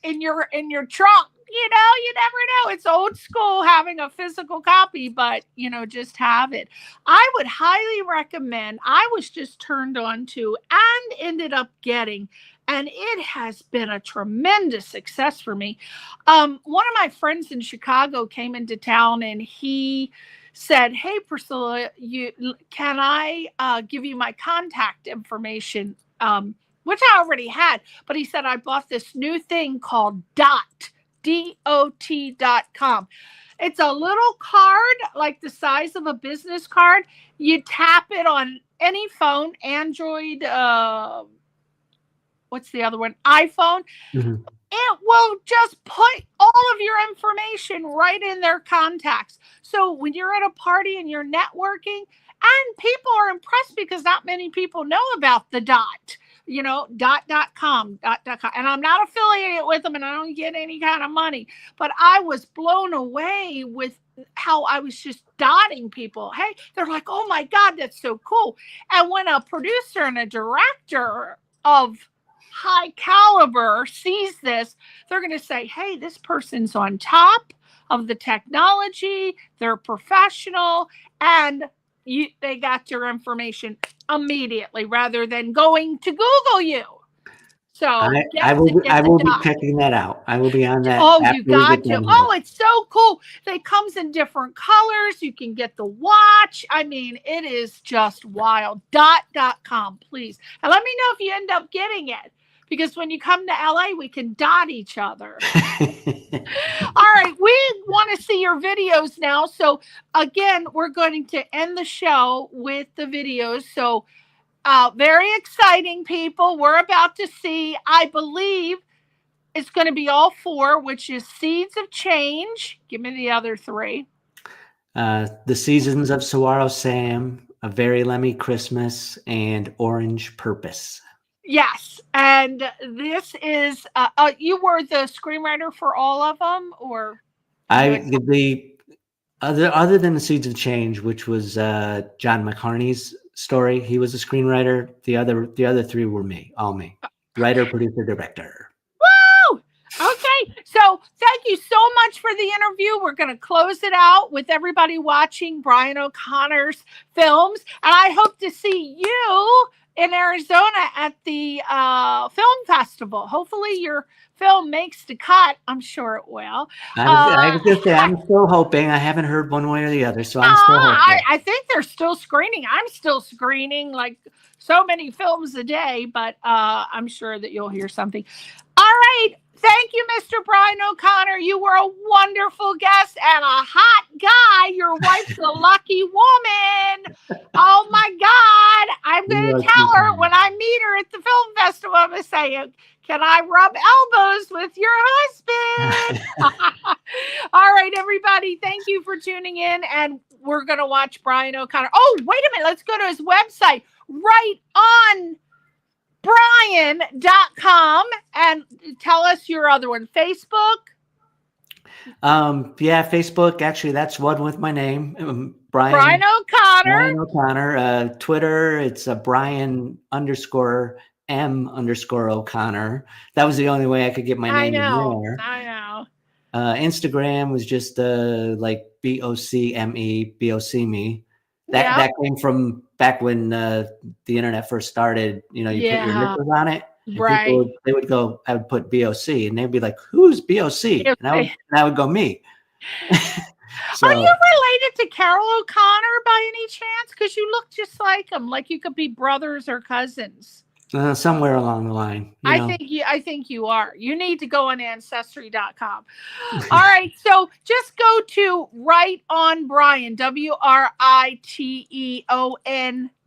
in your trunk. you never know. It's old school having a physical copy, but, just have it. I would highly recommend, I was just turned on to and ended up getting, and it has been a tremendous success for me. One of my friends in Chicago came into town and he said, "Hey, Priscilla, can I give you my contact information?" Which I already had, but he said, "I bought this new thing called DOT.com. It's a little card, like the size of a business card. You tap it on any phone, Android, what's the other one? iPhone. Mhm. It will just put all of your information right in their contacts. So when you're at a party and you're networking, and people are impressed because not many people know about the dot, dot.com. And I'm not affiliated with them and I don't get any kind of money, but I was blown away with how I was just dotting people. Hey, they're like, "Oh my God, that's so cool." And when a producer and a director of high caliber sees this, they're going to say, "Hey, this person's on top of the technology. They're professional." And they got your information immediately rather than going to Google you. So I will be checking that out. I will be on that. Oh, you got to. Oh, it's so cool. It comes in different colors. You can get the watch. I mean, it is just wild. Dot.com, please. And let me know if you end up getting it. Because when you come to LA, we can dot each other. All right. We want to see your videos now. So again, we're going to end the show with the videos. So very exciting, people. We're about to see, I believe it's going to be all 4, which is Seeds of Change. Give me the other 3. The Seasons of Saguaro Sam, A Very Lemmy Christmas, and Orange Purpose. Yes, and this is you were the screenwriter for all of them, or other than the Seeds of Change, which was John McCartney's story, he was a screenwriter. The other 3 were all me, writer, producer, director. Woo! Okay, so thank you so much for the interview. We're going to close it out with everybody watching Brian O'Connor's films, and I hope to see you in Arizona at the film festival. Hopefully your film makes the cut. I'm sure it will. I was just say, I'm still hoping. I haven't heard one way or the other, so I'm still hoping. I think they're still screening. I'm still screening like so many films a day, but I'm sure that you'll hear something. All right. Thank you, Mr. Brian O'Connor. You were a wonderful guest and a hot guy. Your wife's a lucky woman. Oh, my God. I'm going to tell her when I meet her at the film festival, I'm going to say, "Can I rub elbows with your husband?" All right, everybody. Thank you for tuning in. And we're going to watch Brian O'Connor. Oh, wait a minute. Let's go to his website. Right on Brian.com, and tell us your other one. Facebook? Yeah, Facebook. Actually, that's one with my name, Brian O'Connor. Brian O'Connor. Twitter, it's Brian_M_O'Connor. That was the only way I could get my name in there. I know. Instagram was just like BOCME, BOCme. That came from back when the internet first started. You put your initials on it. Right. They would go, I would put BOC, and they'd be like, "Who's BOC?" And I would go, "Me." So, are you related to Carol O'Connor by any chance? Because you look just like him, like you could be brothers or cousins. Somewhere along the line. I think you are. You need to go on Ancestry.com. All right. So just go to Right on Brian, WRITEON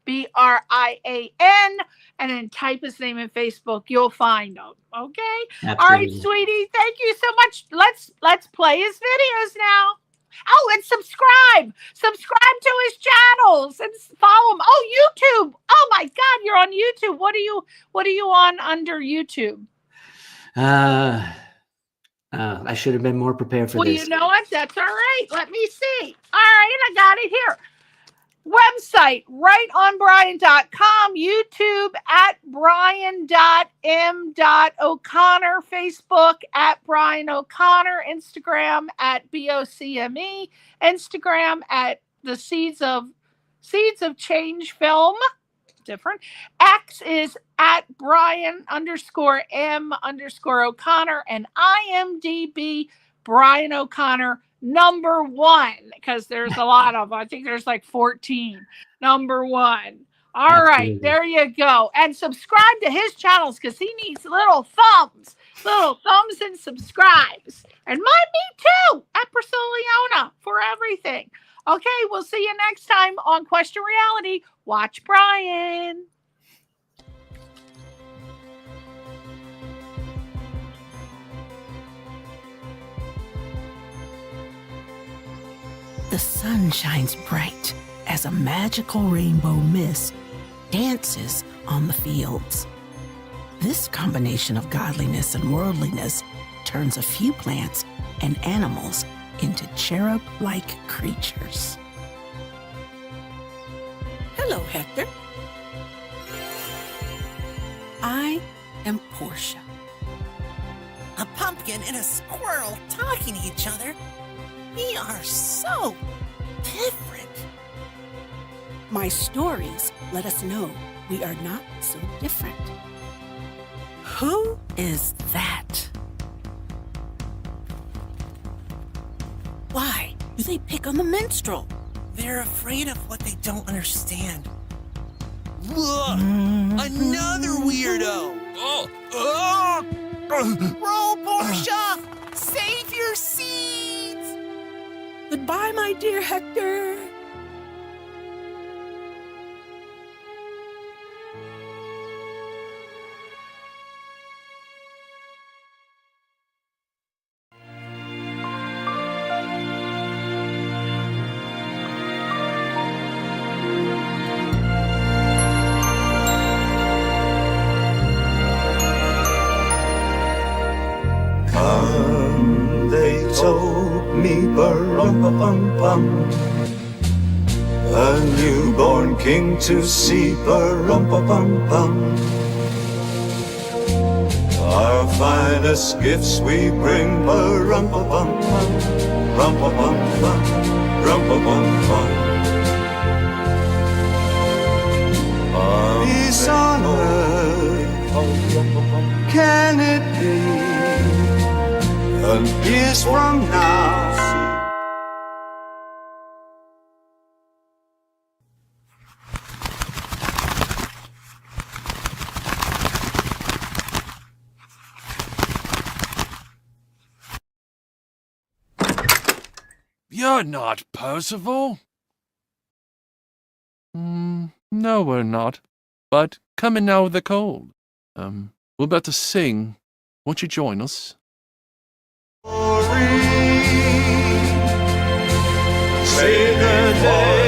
BRIAN, and then type his name in Facebook. You'll find him. Okay. Absolutely. All right, sweetie. Thank you so much. Let's play his videos now. Oh, and subscribe to his channels and follow him. Oh, YouTube. Oh my God, you're on YouTube. What are you on under YouTube? I should have been more prepared for this. Well, you know what? That's all right. Let me see. All right, I got it here. Website, rightonbrian.com, YouTube at brian.m.o'connor, Facebook at Brian O'Connor, Instagram at BOCME, Instagram at the Seeds of Change Film. Different. X is at Brian_M_O'Connor, and IMDb Brian O'Connor #1, because there's a lot of them. I think there's like 14. #1. All right, there you go. And subscribe to his channels because he needs little thumbs and subscribes. And me too, at Priscilla Leona for everything. Okay, we'll see you next time on Question Reality. Watch Brian. The sun shines bright as a magical rainbow mist dances on the fields. This combination of godliness and worldliness turns a few plants and animals into cherub-like creatures. Hello, Hector. I am Portia. A pumpkin and a squirrel talking to each other. We are so different. My stories let us know we are not so different. Who is that? Why do they pick on the minstrel? They're afraid of what they don't understand. Look! Another weirdo! Roll, Portia! Save your seeds! Goodbye, my dear Hector. They told me, bum a newborn king to see, bum our finest gifts we bring, bum peace on earth, can it be? And years from now, You're not Percival? No, we're not. But coming now with the cold. We're about to sing. Won't you join us? say the day.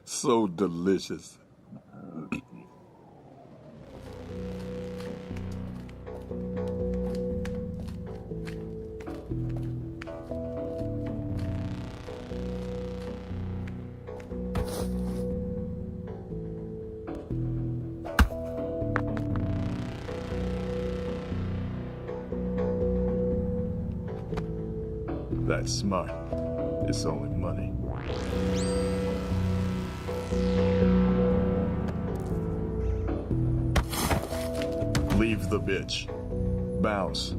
So delicious. That's smart. It's only money. Leave the bitch. Bounce.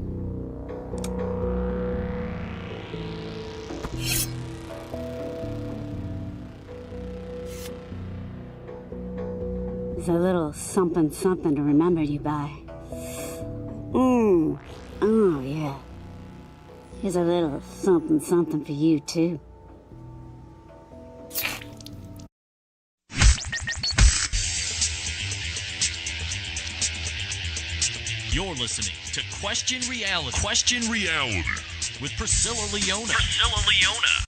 There's a little something something to remember you by. Oh, yeah. Here's a little something something for you, too. You're listening to Question Reality. Question Reality with Priscilla Leona. Priscilla Leona.